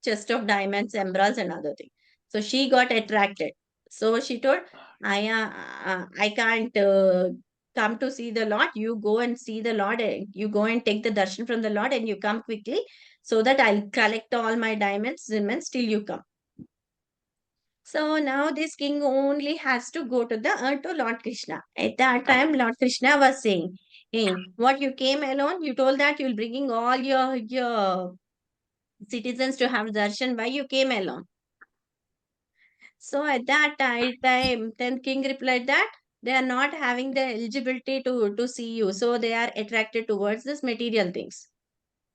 A: chest of diamonds, emeralds, and other things. So she got attracted. So she told, I can't come to see the Lord. You go and see the Lord. You go and take the darshan from the Lord, and you come quickly, so that I'll collect all my diamonds, till you come. So now this king only has to go to to Lord Krishna. At that time, Lord Krishna was saying, "Hey, what, you came alone? You told that you'll bringing all your citizens to have darshan. Why you came alone?" So at that time, then king replied that they are not having the eligibility to see you, so they are attracted towards this material things.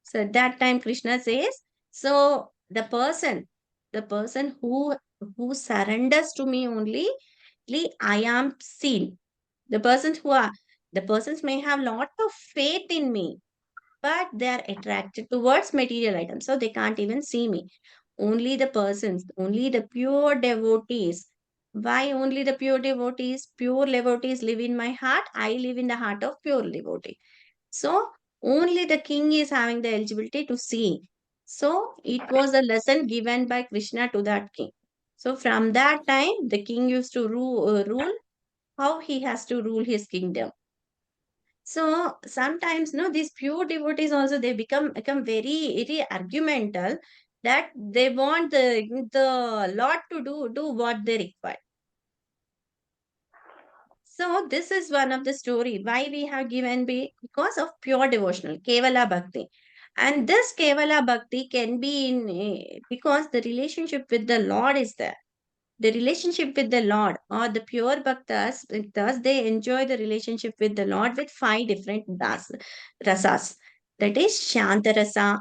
A: So at that time, Krishna says, so the person who surrenders to me only, I am seen. The persons who are the persons may have lot of faith in me, but they are attracted towards material items, so they can't even see me. Only the pure devotees. Why only the pure devotees? Pure devotees live in my heart. I live in the heart of pure devotee. So only the king is having the eligibility to see. So it was a lesson given by Krishna to that king. So from that time, the king used to rule how he has to rule his kingdom. So sometimes, no, these pure devotees also, they become very argumental, that they want the Lord to do what they require. So this is one of the story why we have given because of pure devotional Kevala Bhakti. And this Kevala Bhakti can be in because the relationship with the Lord is there. The relationship with the Lord, or the pure bhaktas, they enjoy the relationship with the Lord with 5 different rasas. That is Shanta rasa,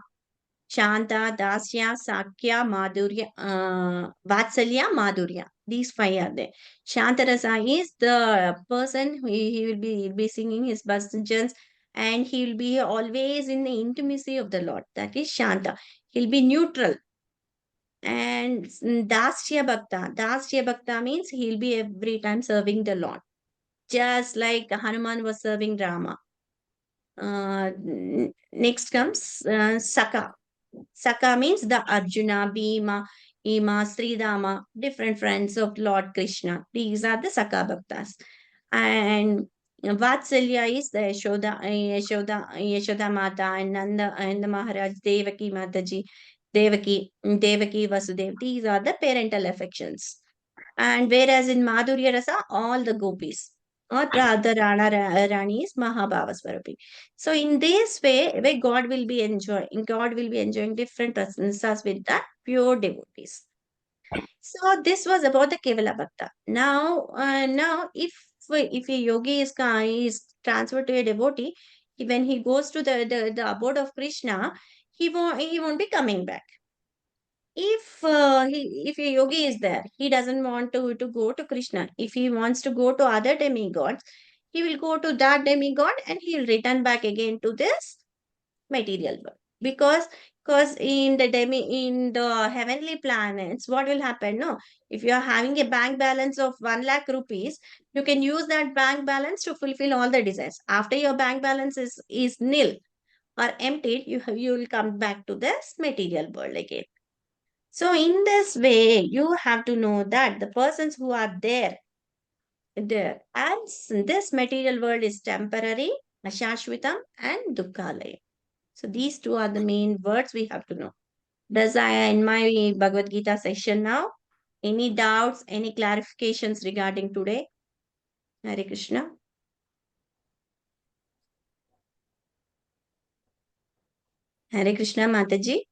A: Shanta, Dasya, Sakya, Madhurya, Vatsalya, Madhurya. These 5 are there. Shantarasa is the person who he'll be singing his bhajans, and he'll be always in the intimacy of the Lord. That is Shanta. He'll be neutral. And Dasya Bhakta means he'll be every time serving the Lord. Just like Hanuman was serving Rama. Next comes Saka. Saka means the Arjuna, Bhima, Ima, Sridama, different friends of Lord Krishna. These are the Saka Bhaktas. And Vatsalya is the Yashoda Mata, and Nanda and the Maharaj, Devaki Mataji, Devaki Vasudev. These are the parental affections. And whereas in Madhurya Rasa, all the gopis, or the Rani is Mahabhavaswarapi. So in this way, where God will be enjoying different rasas with the pure devotees. So this was about the Kevala Bhakta. Now if a yogi is transferred to a devotee, when he goes to the abode of Krishna, he won't be coming back. If a yogi is there, he doesn't want to go to Krishna. If he wants to go to other demigods, he will go to that demigod, and he will return back again to this material world. Because in the heavenly planets, what will happen? No, if you are having a bank balance of 1 lakh rupees, you can use that bank balance to fulfill all the desires. After your bank balance is nil or emptied, you will come back to this material world again. So in this way, you have to know that the persons who are there, as this material world is temporary, ashashvitam, and dukkhalaya. So these 2 are the main words we have to know. Does I in my Bhagavad Gita session now? Any doubts, any clarifications regarding today? Hare Krishna. Hare Krishna, Mataji.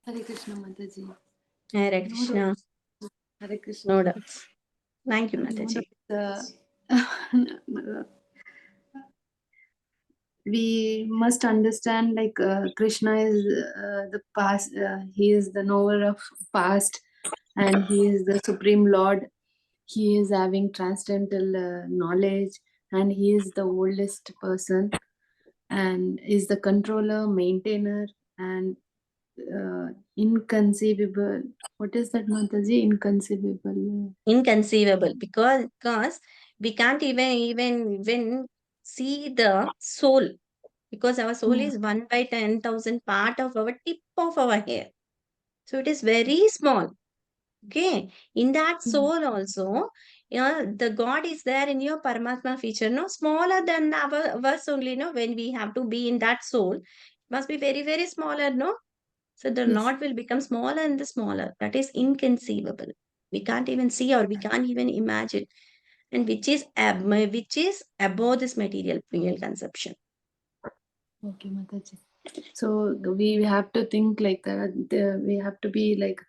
F: Hare Krishna, Mataji.
A: Hare
F: No
A: Krishna.
F: doubts. Hare Krishna.
A: No doubts. Thank you,
F: No
A: Mataji.
F: doubts. We must understand, like, Krishna is the past. He is the knower of past, and he is the supreme Lord. He is having transcendental knowledge, and he is the oldest person, and is the controller, maintainer, and inconceivable. What is that, Mataji? Inconceivable.
A: Inconceivable, because we can't even see the soul. because our soul
F: Yeah.
A: is 1 by 10,000 part of our tip of our hair. So it is very small. Okay. In that
F: Yeah.
A: soul also, the God is there in your Paramatma feature, no? Smaller than us only, no? When we have to be in that soul, it must be very, very smaller, no? So the
F: Yes.
A: knot will become smaller and the smaller. That is inconceivable. We can't even see or we can't even imagine. And which is above this material real conception.
F: Okay, Mataji. So we have to think like that. We have to be like,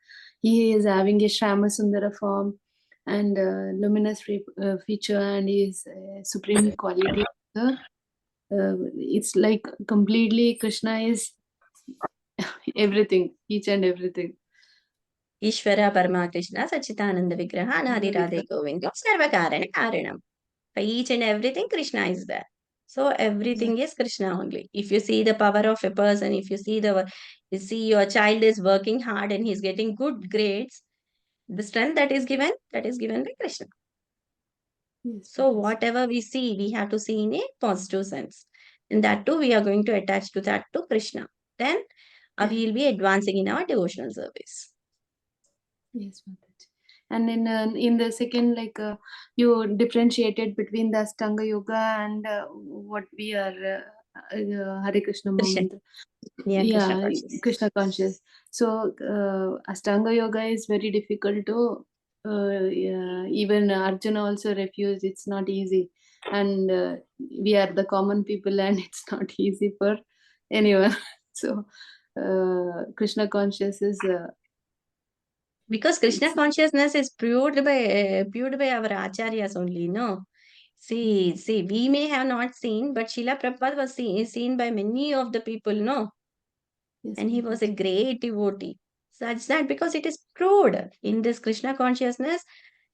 F: he is having a Shama Sundara form and luminous feature, and he is supreme quality. It's like completely Krishna is everything, each and everything.
A: Ishvara Parama Krishna Sachitananda Vigraha Nadi Radhe Govinda Sarvakarana Karanam. For each and everything, Krishna is there. So everything is Krishna only. If you see the power of a person, if you see your child is working hard and he's getting good grades, the strength that is given by Krishna.
F: Yes,
A: So
F: Mataji.
A: whatever we see, we have to see in a positive sense. And that too, we are going to attach to that to Krishna. Then we will be advancing in our devotional service.
F: Yes, Mataji. And in the second, like you differentiated between the Astanga Yoga and what we are Hare Krishna
A: Krishna.
F: moment.
A: Yeah, Krishna
F: Yeah,
A: conscious.
F: Krishna conscious. So Astanga Yoga is very difficult to. Even Arjuna also refused. It's not easy, and we are the common people, and it's not easy for anyone. So Krishna conscious is.
A: Because Krishna
F: It's,
A: consciousness is proved by our acharyas only, no? See, we may have not seen, but Srila Prabhupada was seen by many of the people, no?
F: yes,
A: And he was a
F: Mataji.
A: great devotee. Such that because it is proved in this Krishna consciousness,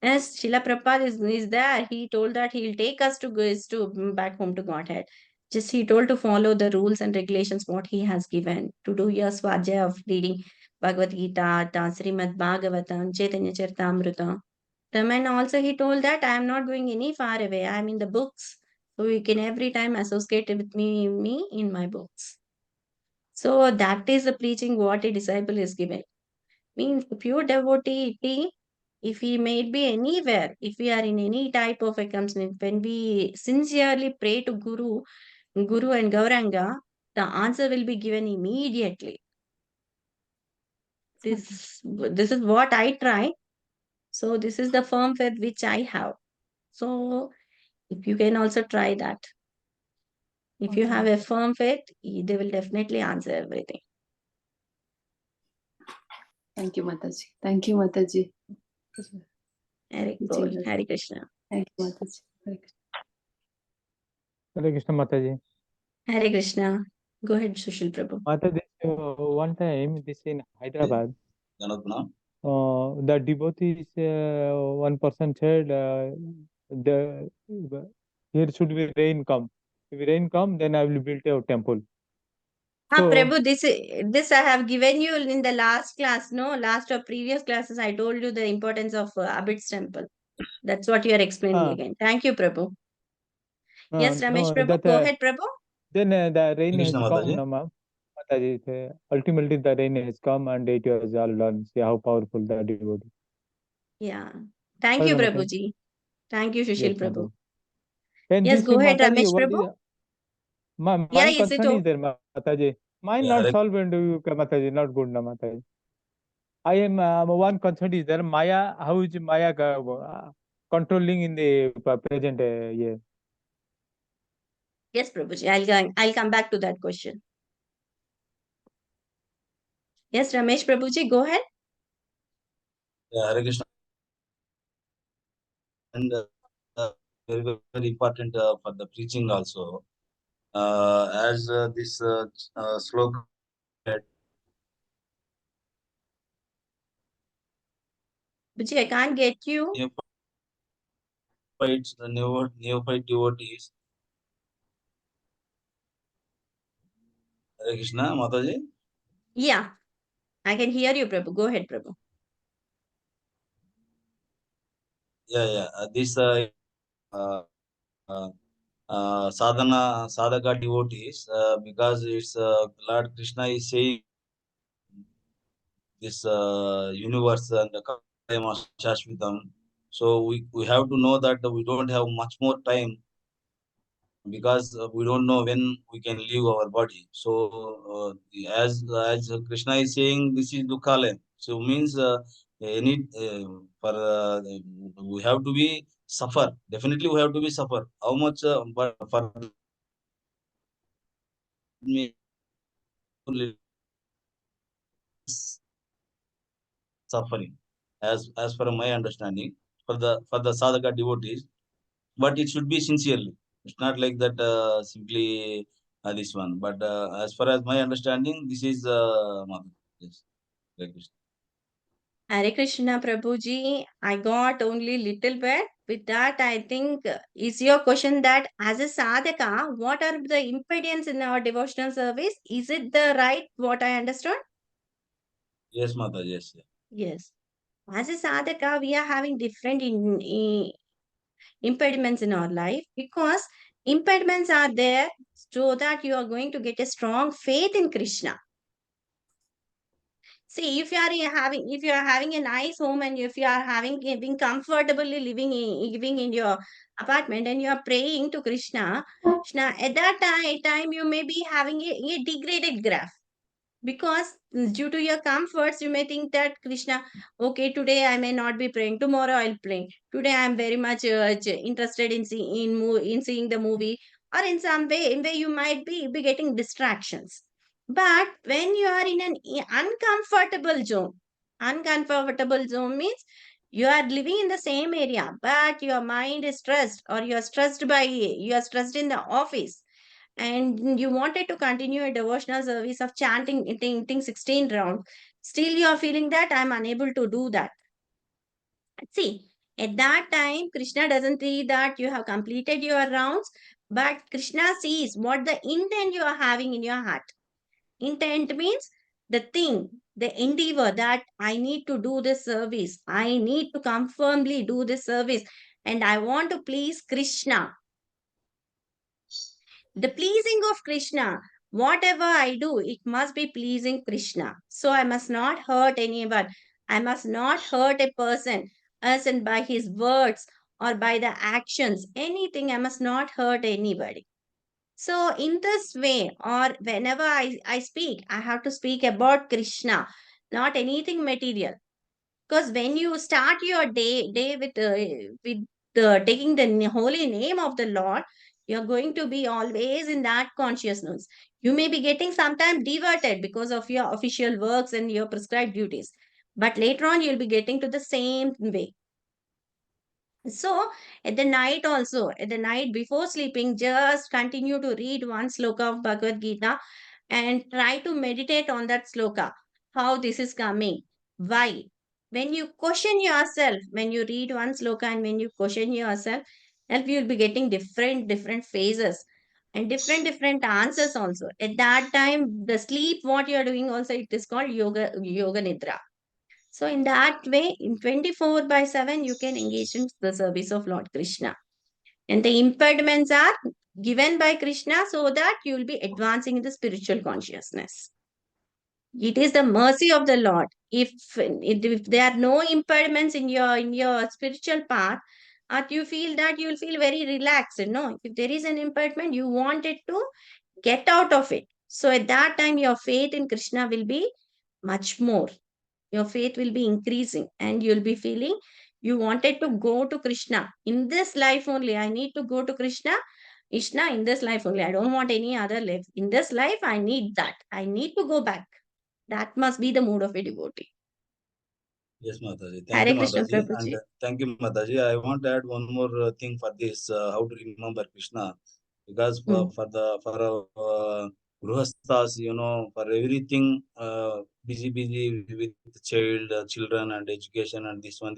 A: as Srila Prabhupada is there, he told that he'll take us to back home to Godhead. Just he told to follow the rules and regulations what he has given, to do your swajaya of reading Bhagavad Gita, Srimad Bhagavatam, Chaitanya Charitamrita. And also he told that I am not going any far away. I am in the books. So you can every time associate with me in my books. So that is the preaching what a disciple is given. Means pure devotee, if he may be anywhere, if we are in any type of a company, when we sincerely pray to Guru and Gauranga, the answer will be given immediately. This is what I try. So this is the firm faith which I have. So if you can also try that. If you
F: Okay,
A: have a firm faith, they will definitely answer everything.
F: thank you, Mataji. Thank you, Mataji.
A: Hare
F: Teaching us.
A: Hare Krishna.
F: Thank you, Mataji. Hare Krishna.
D: Hare Krishna Mataji.
A: Hare Krishna. Go ahead, Sushil Prabhu.
D: Mataji, one time this in Hyderabad,
C: Ganapana.
D: the devotees, one person said, the here should be rain come. If rain come, then I will build a temple. So,
A: Prabhu, this I have given you in the last class, no? Last or previous classes, I told you the importance of Abid's temple. That's what you are explaining again. Thank you, Prabhu. Yes, Ramesh
D: no,
A: Prabhu,
D: that
A: go ahead, Prabhu.
D: then the rain has
C: Krishna
D: come,
C: Mataji.
D: no, ma'am. Mataji, ultimately the rain has come and it was all done. See how powerful the devotee.
A: Yeah. Thank you,
D: Pardon, Mataji.
A: Prabhuji. Thank you, Sushil
D: Yes,
A: Prabhu.
D: Mataji. And
A: Yes,
D: this
A: go ahead,
D: Mataji,
A: Ramesh
D: what
A: Prabhu.
D: is my
A: Yeah, is it
D: concern is there, Mataji. Mine
C: Yeah,
D: not
C: Hare
D: solvent, Mataji, not good, no, Mataji. I am one concern is there. Maya, how is Maya controlling in the present year?
A: Yes, Prabhuji. I'll come back to that question. Yes, Ramesh Prabhuji, go ahead.
C: Hare Krishna. And very, very important for the preaching also. As this sloka said,
A: Prabhuji, I can't get you.
C: neophyte devotees. Hare Krishna, Mataji.
A: Yeah, I can hear you, Prabhu. Go ahead, Prabhu.
C: Yeah. This sadhaka devotees, because it's Lord Krishna is saying this universe and the Kayama Shashvitam. So we have to know that we don't have much more time, because we don't know when we can leave our body. So as Krishna is saying, this is Dukkhalaya. So means any for we have to be suffer. Definitely we have to be suffer. How much? But for me, suffering, as per my understanding, for the sadhaka devotees, but it should be sincerely. It's not like that simply this one. But as far as my understanding, this is Mother. Yes, Hare Krishna.
A: Hare Krishna, Prabhuji. I got only little bit. With that, I think is your question that as a sadhaka, what are the impediments in our devotional service? Is it the right what I understood?
C: Yes, Mother. Yes, yes.
A: Yes. As a sadhaka, we are having different impediments in our life, because impediments are there so that you are going to get a strong faith in Krishna. See, if you are having a nice home, and if you are having being comfortably living in your apartment, and you are praying to Krishna, at that time you may be having a degraded graph, because due to your comforts you may think that Krishna, okay, today I may not be praying, tomorrow I'll pray, today I am very much interested in seeing the movie, or in some way you might be getting distractions. But when you are in an uncomfortable zone means you are living in the same area, but your mind is stressed, or you are stressed in the office, and you wanted to continue a devotional service of chanting 16 rounds, still you are feeling that I'm unable to do that. See, at that time, Krishna doesn't see that you have completed your rounds, but Krishna sees what the intent you are having in your heart. Intent means the thing, the endeavor that I need to do this service, I need to confirmly do this service, and I want to please Krishna. The pleasing of Krishna, whatever I do, it must be pleasing Krishna. So I must not hurt anyone. I must not hurt a person by his words or by the actions. Anything, I must not hurt anybody. So in this way, or whenever I speak, I have to speak about Krishna, not anything material. Because when you start your day with taking the holy name of the Lord, you're going to be always in that consciousness. You may be getting sometimes diverted because of your official works and your prescribed duties, but later on you'll be getting to the same way. So at the night also, at the night before sleeping, just continue to read one sloka of Bhagavad Gita and try to meditate on that sloka, how this is coming, why. When you question yourself, when you read one sloka and when you question yourself, you'll be getting different phases and different answers also. At that time, the sleep, what you're doing also, it is called yoga nidra. So in that way, in 24 by 7, you can engage in the service of Lord Krishna. And the impediments are given by Krishna so that you will be advancing in the spiritual consciousness. It is the mercy of the Lord. If there are no impediments in your spiritual path, you feel that you will feel very relaxed. No, if there is an impediment, you want it to get out of it. So at that time, your faith in Krishna will be much more. Your faith will be increasing, and you'll be feeling you wanted to go to Krishna in this life only. I need to go to Krishna in this life only. I don't want any other life. In this life, I need that. I need to go back. That must be the mood of a devotee.
C: Yes, Mataji. Thank you,
A: Hare Krishna,
C: Mataji. And
A: Prabhuji.
C: thank you, Mataji. I want to add one more thing for this, how to remember Krishna. Because
A: Hmm.
C: for our grihasthas, for everything, busy with children and education and this one.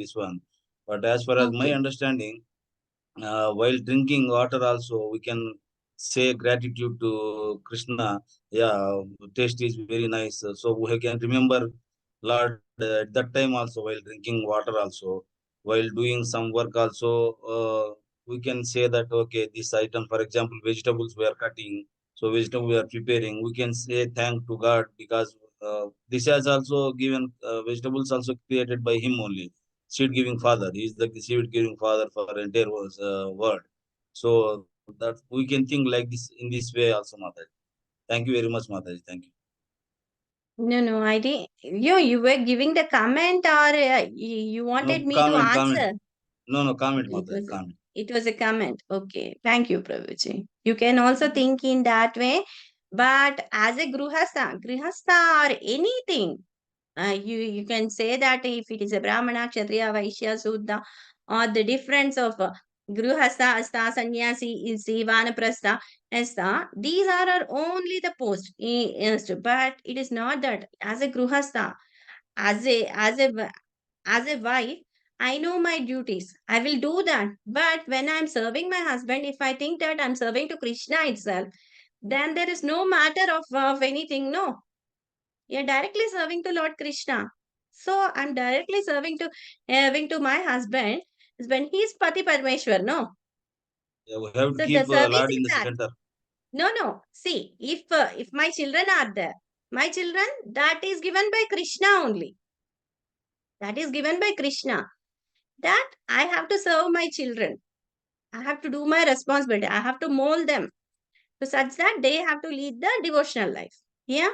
C: But as far as my
A: Okay.
C: understanding, while drinking water also, we can say gratitude to Krishna. Yeah, taste is very nice. So we can remember Lord at that time also, while drinking water also, while doing some work also. we can say that, okay, this item, for example, vegetables we are cutting, so vegetable we are preparing, we can say thank to God, because this has also given, vegetables also created by him only, seed giving father. He is the seed giving father for entire world. So that we can think like this, in this way also, Mataji. Thank you very much, Mataji. Thank you.
A: No, I didn't. You were giving the comment, or you wanted
C: No,
A: me to
C: comment.
A: answer?
C: No, comment,
A: It
C: Mataji,
A: was
C: comment.
A: it was a comment. Okay, thank you, Prabhuji. You can also think in that way, but as a grihastha or anything, you can say that if it is a Brahmana, Kshatriya, Vaishya, Sudra, or the difference of Grihastha, Asta, Sannyasi, Isi, Vanaprastha, Asta, these are our only the post. But it is not that. As a Grihastha, as a wife, I know my duties. I will do that. But when I'm serving my husband, if I think that I'm serving to Krishna itself, then there is no matter of anything. No, you're directly serving to Lord Krishna. So I'm directly serving to my husband when he's Pati Parmeshwar. No,
C: Yeah, we have to
A: so the
C: keep
A: service
C: Lord
A: is
C: in the
A: that.
C: center.
A: No. See, if my children are there, my children, that is given by Krishna only. That is given by Krishna. That I have to serve my children. I have to do my responsibility. I have to mold them to such that they have to lead the devotional life. Yeah.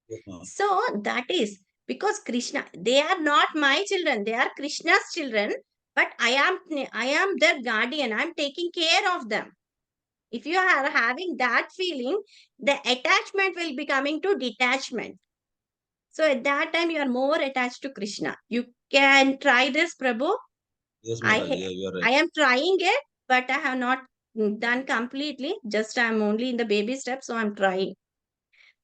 C: Yes, ma'am.
A: So that is because Krishna, they are not my children, they are Krishna's children, but I am their guardian. I'm taking care of them. If you are having that feeling, the attachment will be coming to detachment. So at that time, you are more attached to Krishna. You can try this, Prabhu.
C: Yes,
A: I
C: Mataji. Yeah, you are
A: I
C: right.
A: am trying it, but I have not done completely. Just I'm only in the baby steps, so I'm trying.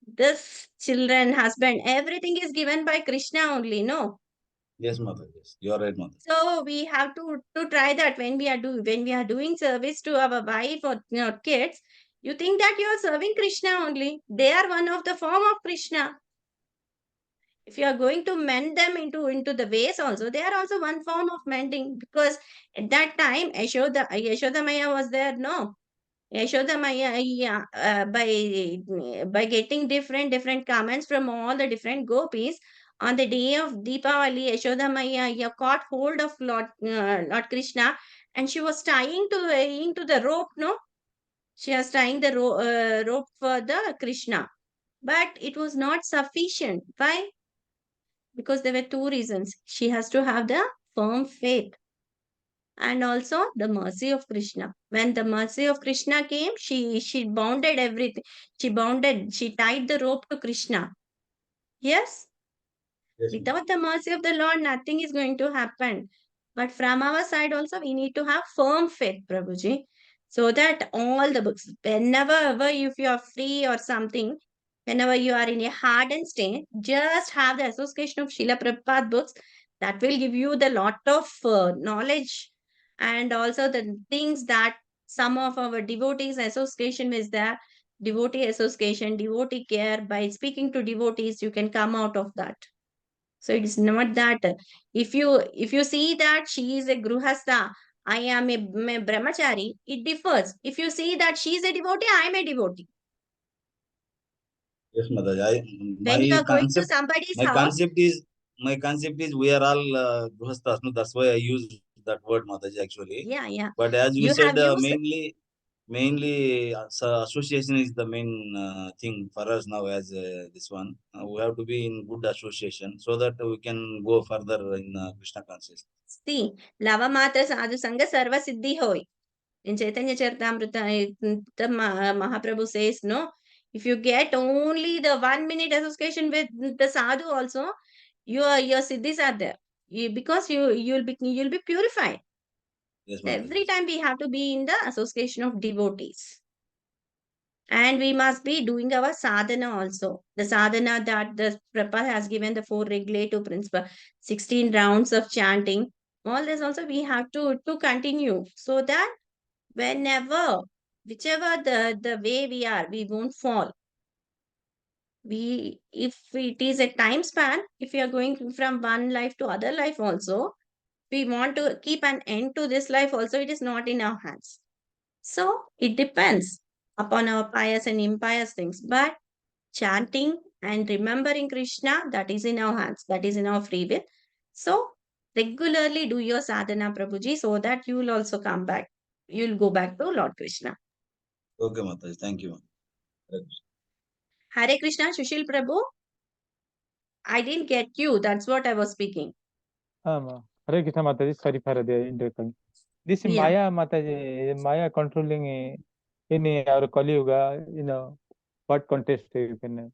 A: This children, husband, everything is given by Krishna only, no?
C: Yes, Mataji. Yes, you are right, Mataji.
A: So we have to try that when we are doing service to our wife or kids. You think that you are serving Krishna only. They are one of the form of Krishna. If you are going to mend them into the ways also, they are also one form of mending, because at that time Yashoda Maya was there, no? Yashoda Maya, yeah, by getting different comments from all the different gopis, on the day of Deepavali, Yashoda Maya, yeah, caught hold of Lord Krishna, and she was tying into the rope, no? She was tying the rope for the Krishna, but it was not sufficient. Why? Because there were two reasons. She has to have the firm faith and also the mercy of Krishna. When the mercy of Krishna came, she bounded everything. She tied the rope to Krishna. Yes,
C: Yes, ma'am.
A: without the mercy of the Lord, nothing is going to happen. But from our side also, we need to have firm faith, Prabhuji, so that all the books, whenever ever if you are free or something, whenever you are in a hardened state, just have the association of Srila Prabhupada books. That will give you the lot of knowledge, and also the things that some of our devotees association is there. Devotee association, devotee care. By speaking to devotees, you can come out of that. So it's not that if you see that she is a gruhastha, I am a brahmachari, it differs. If you see that she is a devotee, I am a devotee.
C: Yes, Mataji.
A: When you are going to somebody's
C: My
A: house,
C: concept is, we are all grihasthas. No, that's why I use that word, Mataji, actually.
A: yeah,
C: But as you
A: you
C: said,
A: have used.
C: mainly association is the main thing for us now. As this one, we have to be in good association so that we can go further in Krishna consciousness.
A: See, lava matra sadhu sangha sarva siddhi hoy. In Chaitanya Charitamrita, the Mahaprabhu says, no, if you get only the 1 minute association with the sadhu also, your siddhis are there. Because you'll be purified.
C: Yes,
A: So every
C: Mataji.
A: time we have to be in the association of devotees. And we must be doing our sadhana also. The sadhana that the Prabhupada has given, the 4 regulative principle, 16 rounds of chanting. All this also we have to continue, so that whenever, whichever the way we are, we won't fall. If it is a time span, if we are going from one life to other life also, we want to keep an end to this life also, it is not in our hands. So it depends upon our pious and impious things. But chanting and remembering Krishna, that is in our hands, that is in our free will. So regularly do your sadhana, Prabhuji, so that you will also come back. You will go back to Lord Krishna.
C: Okay, Mataji. Thank you.
A: Hare Krishna, Sushil Prabhu. I didn't get you. That's what I was speaking.
D: Hare Krishna Mataji, sorry for the interruption. This
A: Yeah.
D: Maya Mataji, Maya controlling in our Kali Yuga, what context you can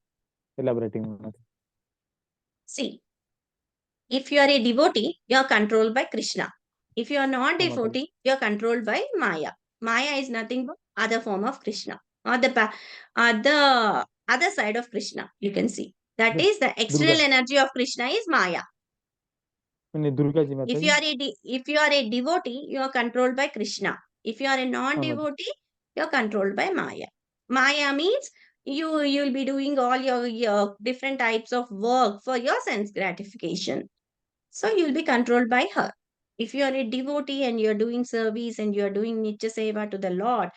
D: elaborating on that?
A: See, if you are a devotee, you are controlled by Krishna. If you are not
D: Mataji.
A: devotee, you are controlled by Maya. Maya is nothing but other form of Krishna, or the other side of Krishna. You can see that is the external
D: Durga.
A: energy of Krishna is Maya.
D: Durga ji
A: If
D: Mataji.
A: you are if you are a devotee, you are controlled by Krishna. If you are a non-devotee, you are controlled by Maya. Maya means you will be doing all your different types of work for your sense gratification. So you'll be controlled by her. If you are a devotee and you're doing service and you're doing Nitya Seva to the Lord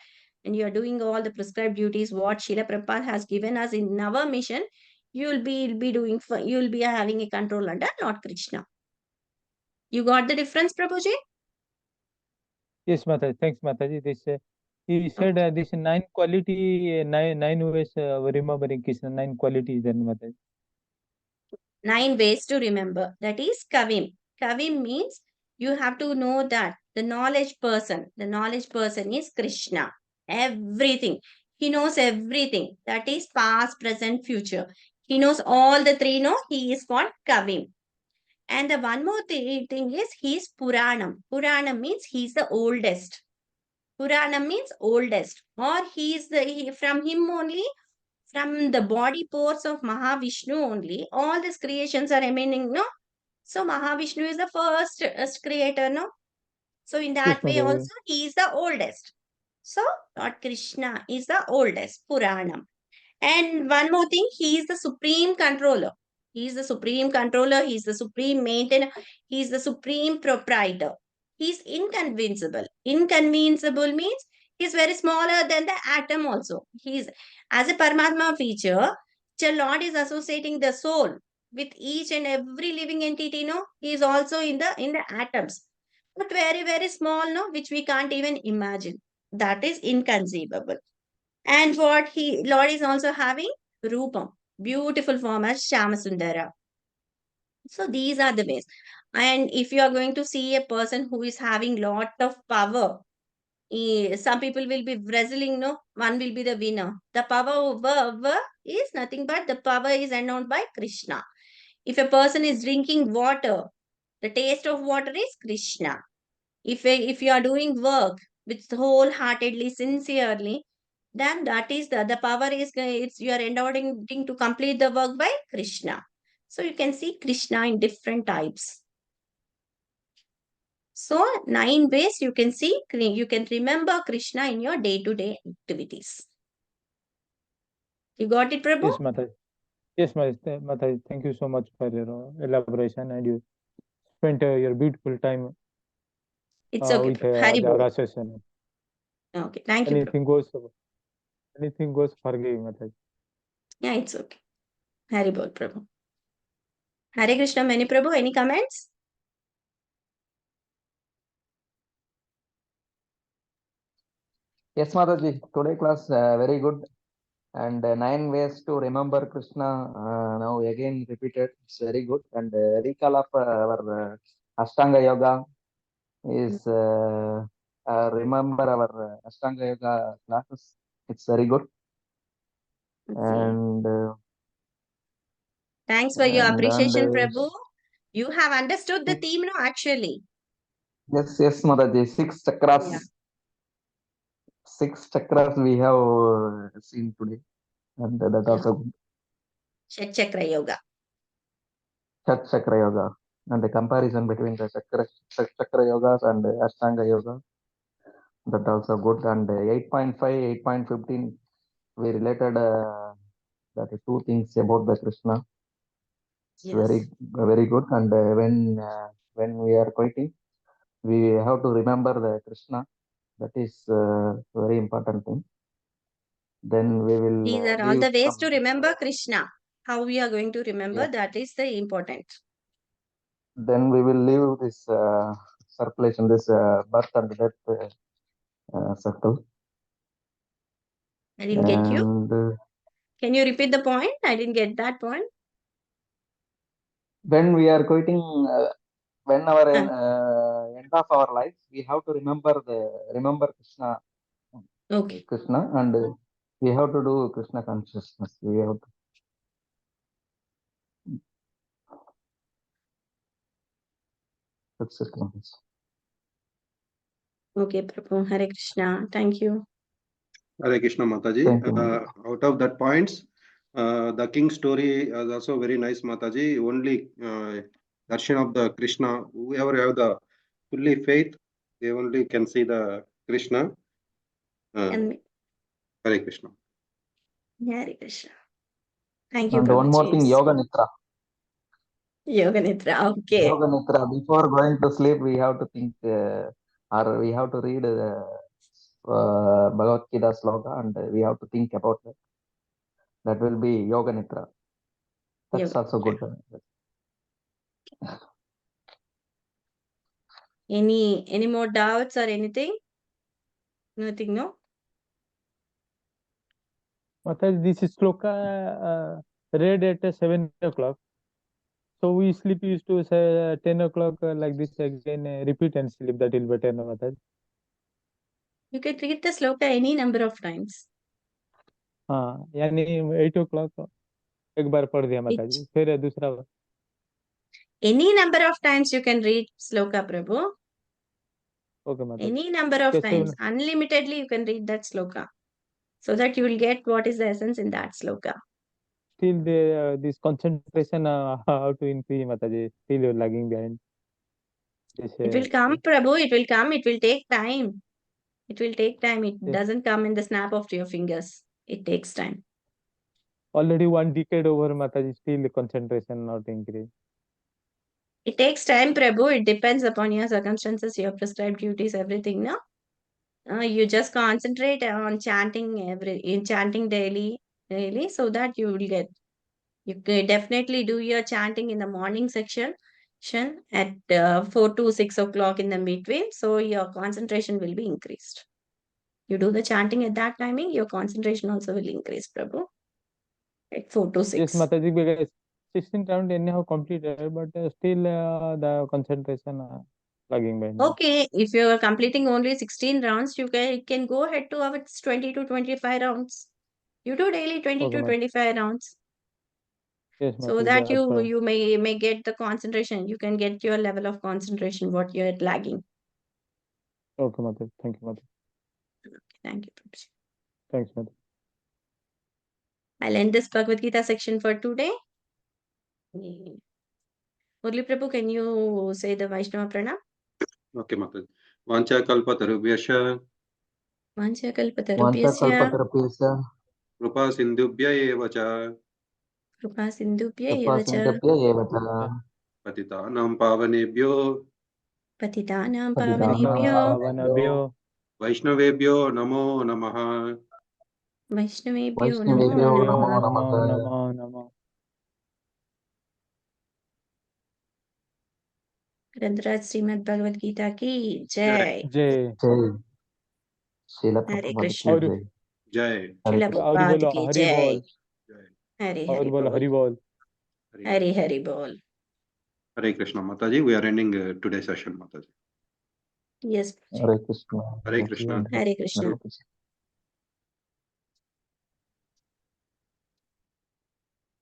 A: and you're doing all the prescribed duties what Srila Prabhupada has given us in our mission, you'll be doing you'll be having a control under Lord Krishna. You got the difference, Prabhuji?
D: Yes, Mataji. Thanks, Mataji. This he said this 9 quality, 9 ways remembering Krishna. 9 qualities, then Mataji.
A: 9 ways to remember. That is Kavim. Kavim means you have to know that the knowledge person is Krishna. Everything. He knows everything. That is past, present, future. He knows all the three. No, he is called Kavim. And the one more thing is he is Puranam. Puranam means he is the oldest. Puranam means oldest. Or from him only, from the body pores of Mahavishnu only, all these creations are emanating, no? So Mahavishnu is the first creator, no? So in that
D: Yes,
A: way
D: Mataji.
A: also, he is the oldest. So Lord Krishna is the oldest, Puranam. And one more thing, he is the supreme controller. He is the supreme controller. He is the supreme maintainer. He is the supreme proprietor. He is inconvincible. Inconvincible means he is very smaller than the atom also. He is, as a Paramatma feature, the Lord is associating the soul with each and every living entity, no? He is also in the atoms. But very, very small, no? Which we can't even imagine. That is inconceivable. And what Lord is also having Rupam, beautiful form as Shamasundara. So these are the ways. And if you are going to see a person who is having lot of power, some people will be wrestling, no? One will be the winner. The power over is nothing but the power is endowed by Krishna. If a person is drinking water, the taste of water is Krishna. If you are doing work with wholeheartedly, sincerely, then that is the power is it's you are endowing to complete the work by Krishna. So you can see Krishna in different types. So 9 ways you can see, you can remember Krishna in your day-to-day activities. You got it, Prabhu?
D: Yes, Mataji. Yes, Mataji. Thank you so much for your elaboration, and you spent your beautiful time
A: It's okay,
D: with
A: Prabhu. Hari Bol.
D: our session.
A: Okay, thank you, Prabhu.
D: Anything goes, forgive, Mataji.
A: Yeah, it's okay. Hari Bol, Prabhu. Hare Krishna, many Prabhu, any comments?
B: Yes, Mataji. Today class very good. And 9 ways to remember Krishna now again repeated. It's very good. And recall of our Ashtanga Yoga is remember our Ashtanga Yoga classes. It's very good.
A: Okay.
B: And
A: Thanks for your appreciation,
B: and,
A: Prabhu. You have understood the theme, no, actually.
B: yes, Mataji. 6 chakras.
A: Yeah.
B: 6 chakras we have seen today. And that also good.
A: Shat Chakra Yoga.
B: Chat Chakra Yoga. And the comparison between the chakra yogas and Ashtanga Yoga. That also good. And 8.5, 8.15, we related that is 2 things about the Krishna. It's
A: Yes.
B: very good. And when we are quieting, we have to remember the Krishna. That is very important thing. Then we will
A: These are all
B: leave
A: the ways
B: from
A: to remember Krishna. How we are going to remember,
B: Yeah.
A: that is the important.
B: Then we will leave this circulation, this birth and death circle.
A: I didn't get you.
B: And
A: Can you repeat the point? I didn't get that point.
B: when we are quitting, when our end of our life, we have to remember Krishna,
A: Okay.
B: and we have to do Krishna consciousness. We have to. That's it.
A: Okay, Prabhu. Hare Krishna. Thank you.
E: Hare Krishna Mataji.
B: Thank you.
E: Out of that points, the king story is also very nice, Mataji. Only darshan of the Krishna, whoever have the fully faith, they only can see the Krishna.
A: And
E: Hare Krishna.
A: Hare Krishna. Thank you,
B: And one more thing,
A: Prabhuji.
B: Yoga Nitra.
A: Yoga Nitra. Okay.
B: Yoga Nitra. Before going to sleep, we have to think, or we have to read Bhagavad Gita sloka, and we have to think about that. That will be Yoga Nitra. That's
A: Yoga
B: also good.
A: Any more doubts or anything? Nothing, no?
D: Mataji, this is sloka read at 7 o'clock. So we sleep used to say 10 o'clock like this again, repeat and sleep. That will be better, no, Mataji?
A: You can read the sloka any number of times.
D: हाँ यानी 8 o'clock एक बार पढ़ दिया माताजी, फिर दूसरा बार.
A: Any number of times you can read sloka, Prabhu.
D: Okay, माताजी.
A: Any number of
D: कैसे
A: times. Unlimitedly you can read that sloka. So that you will get what is the essence in that sloka.
D: Still this concentration how to increase, Mataji? Still you're lagging behind.
A: It will come, Prabhu. It will come. It will take time. It will take time. It doesn't come in the snap of your fingers. It takes time.
D: Already 1 decade over, Mataji. Still concentration not increase.
A: It takes time, Prabhu. It depends upon your circumstances, your prescribed duties, everything. No, you just concentrate on chanting daily, so that you will get. You can definitely do your chanting in the morning section at 4 to 6 o'clock in the between. So your concentration will be increased. You do the chanting at that timing, your concentration also will increase, Prabhu. At 4 to 6.
D: Yes, Mataji, because 16 round anyhow completed, but still the concentration lagging behind.
A: Okay, if you are completing only 16 rounds, you can go ahead to our 20 to 25 rounds. You do daily 20
D: Okay,
A: to 25 rounds.
D: Yes,
A: So
D: Mataji,
A: that
D: I'll try.
A: you may get the concentration. You can get your level of concentration, what you're lagging.
D: Okay, Mataji. Thank you, Mataji.
A: Okay, thank you, Prabhuji.
D: Thanks, Mataji.
A: I'll end this Bhagavad Gita section for today. Murli Prabhu, can you say the Vaishnava Pranam?
E: Okay, Mataji. Vancha kalpatarubhyascha
A: Vancha kalpatarubhyasya
E: Krupa sindhubhya eva cha
A: Krupa sindhubhya eva cha
E: Patitanam pavanebhyo
A: Patitanam
D: Pavanam
A: pavanebhyo
D: pavanabhyo
E: Vaishnavebhyo namo namaha.
A: Vaishnavebhyo namo namaha.
D: namo namo namo.
A: Grantaraj Srimad Bhagavad Gita ki jai.
D: Jai.
B: Srila
A: Hare
B: Prabhupada ki
A: Krishna.
B: jai.
E: Jai.
A: Srila
D: और
A: Prabhupada
D: बोलो
A: ki
D: Hari
A: jai.
D: बोल.
E: Jai.
A: Hari
D: और
A: Hari
D: बोलो
A: bol.
D: Hari बोल.
A: Hari Hari bol.
E: Hare Krishna Mataji. We are ending today's session, Mataji.
A: Yes, Prabhuji.
B: Hare Krishna.
E: Hare Krishna.
A: Hare Krishna.
B: Hare Krishna.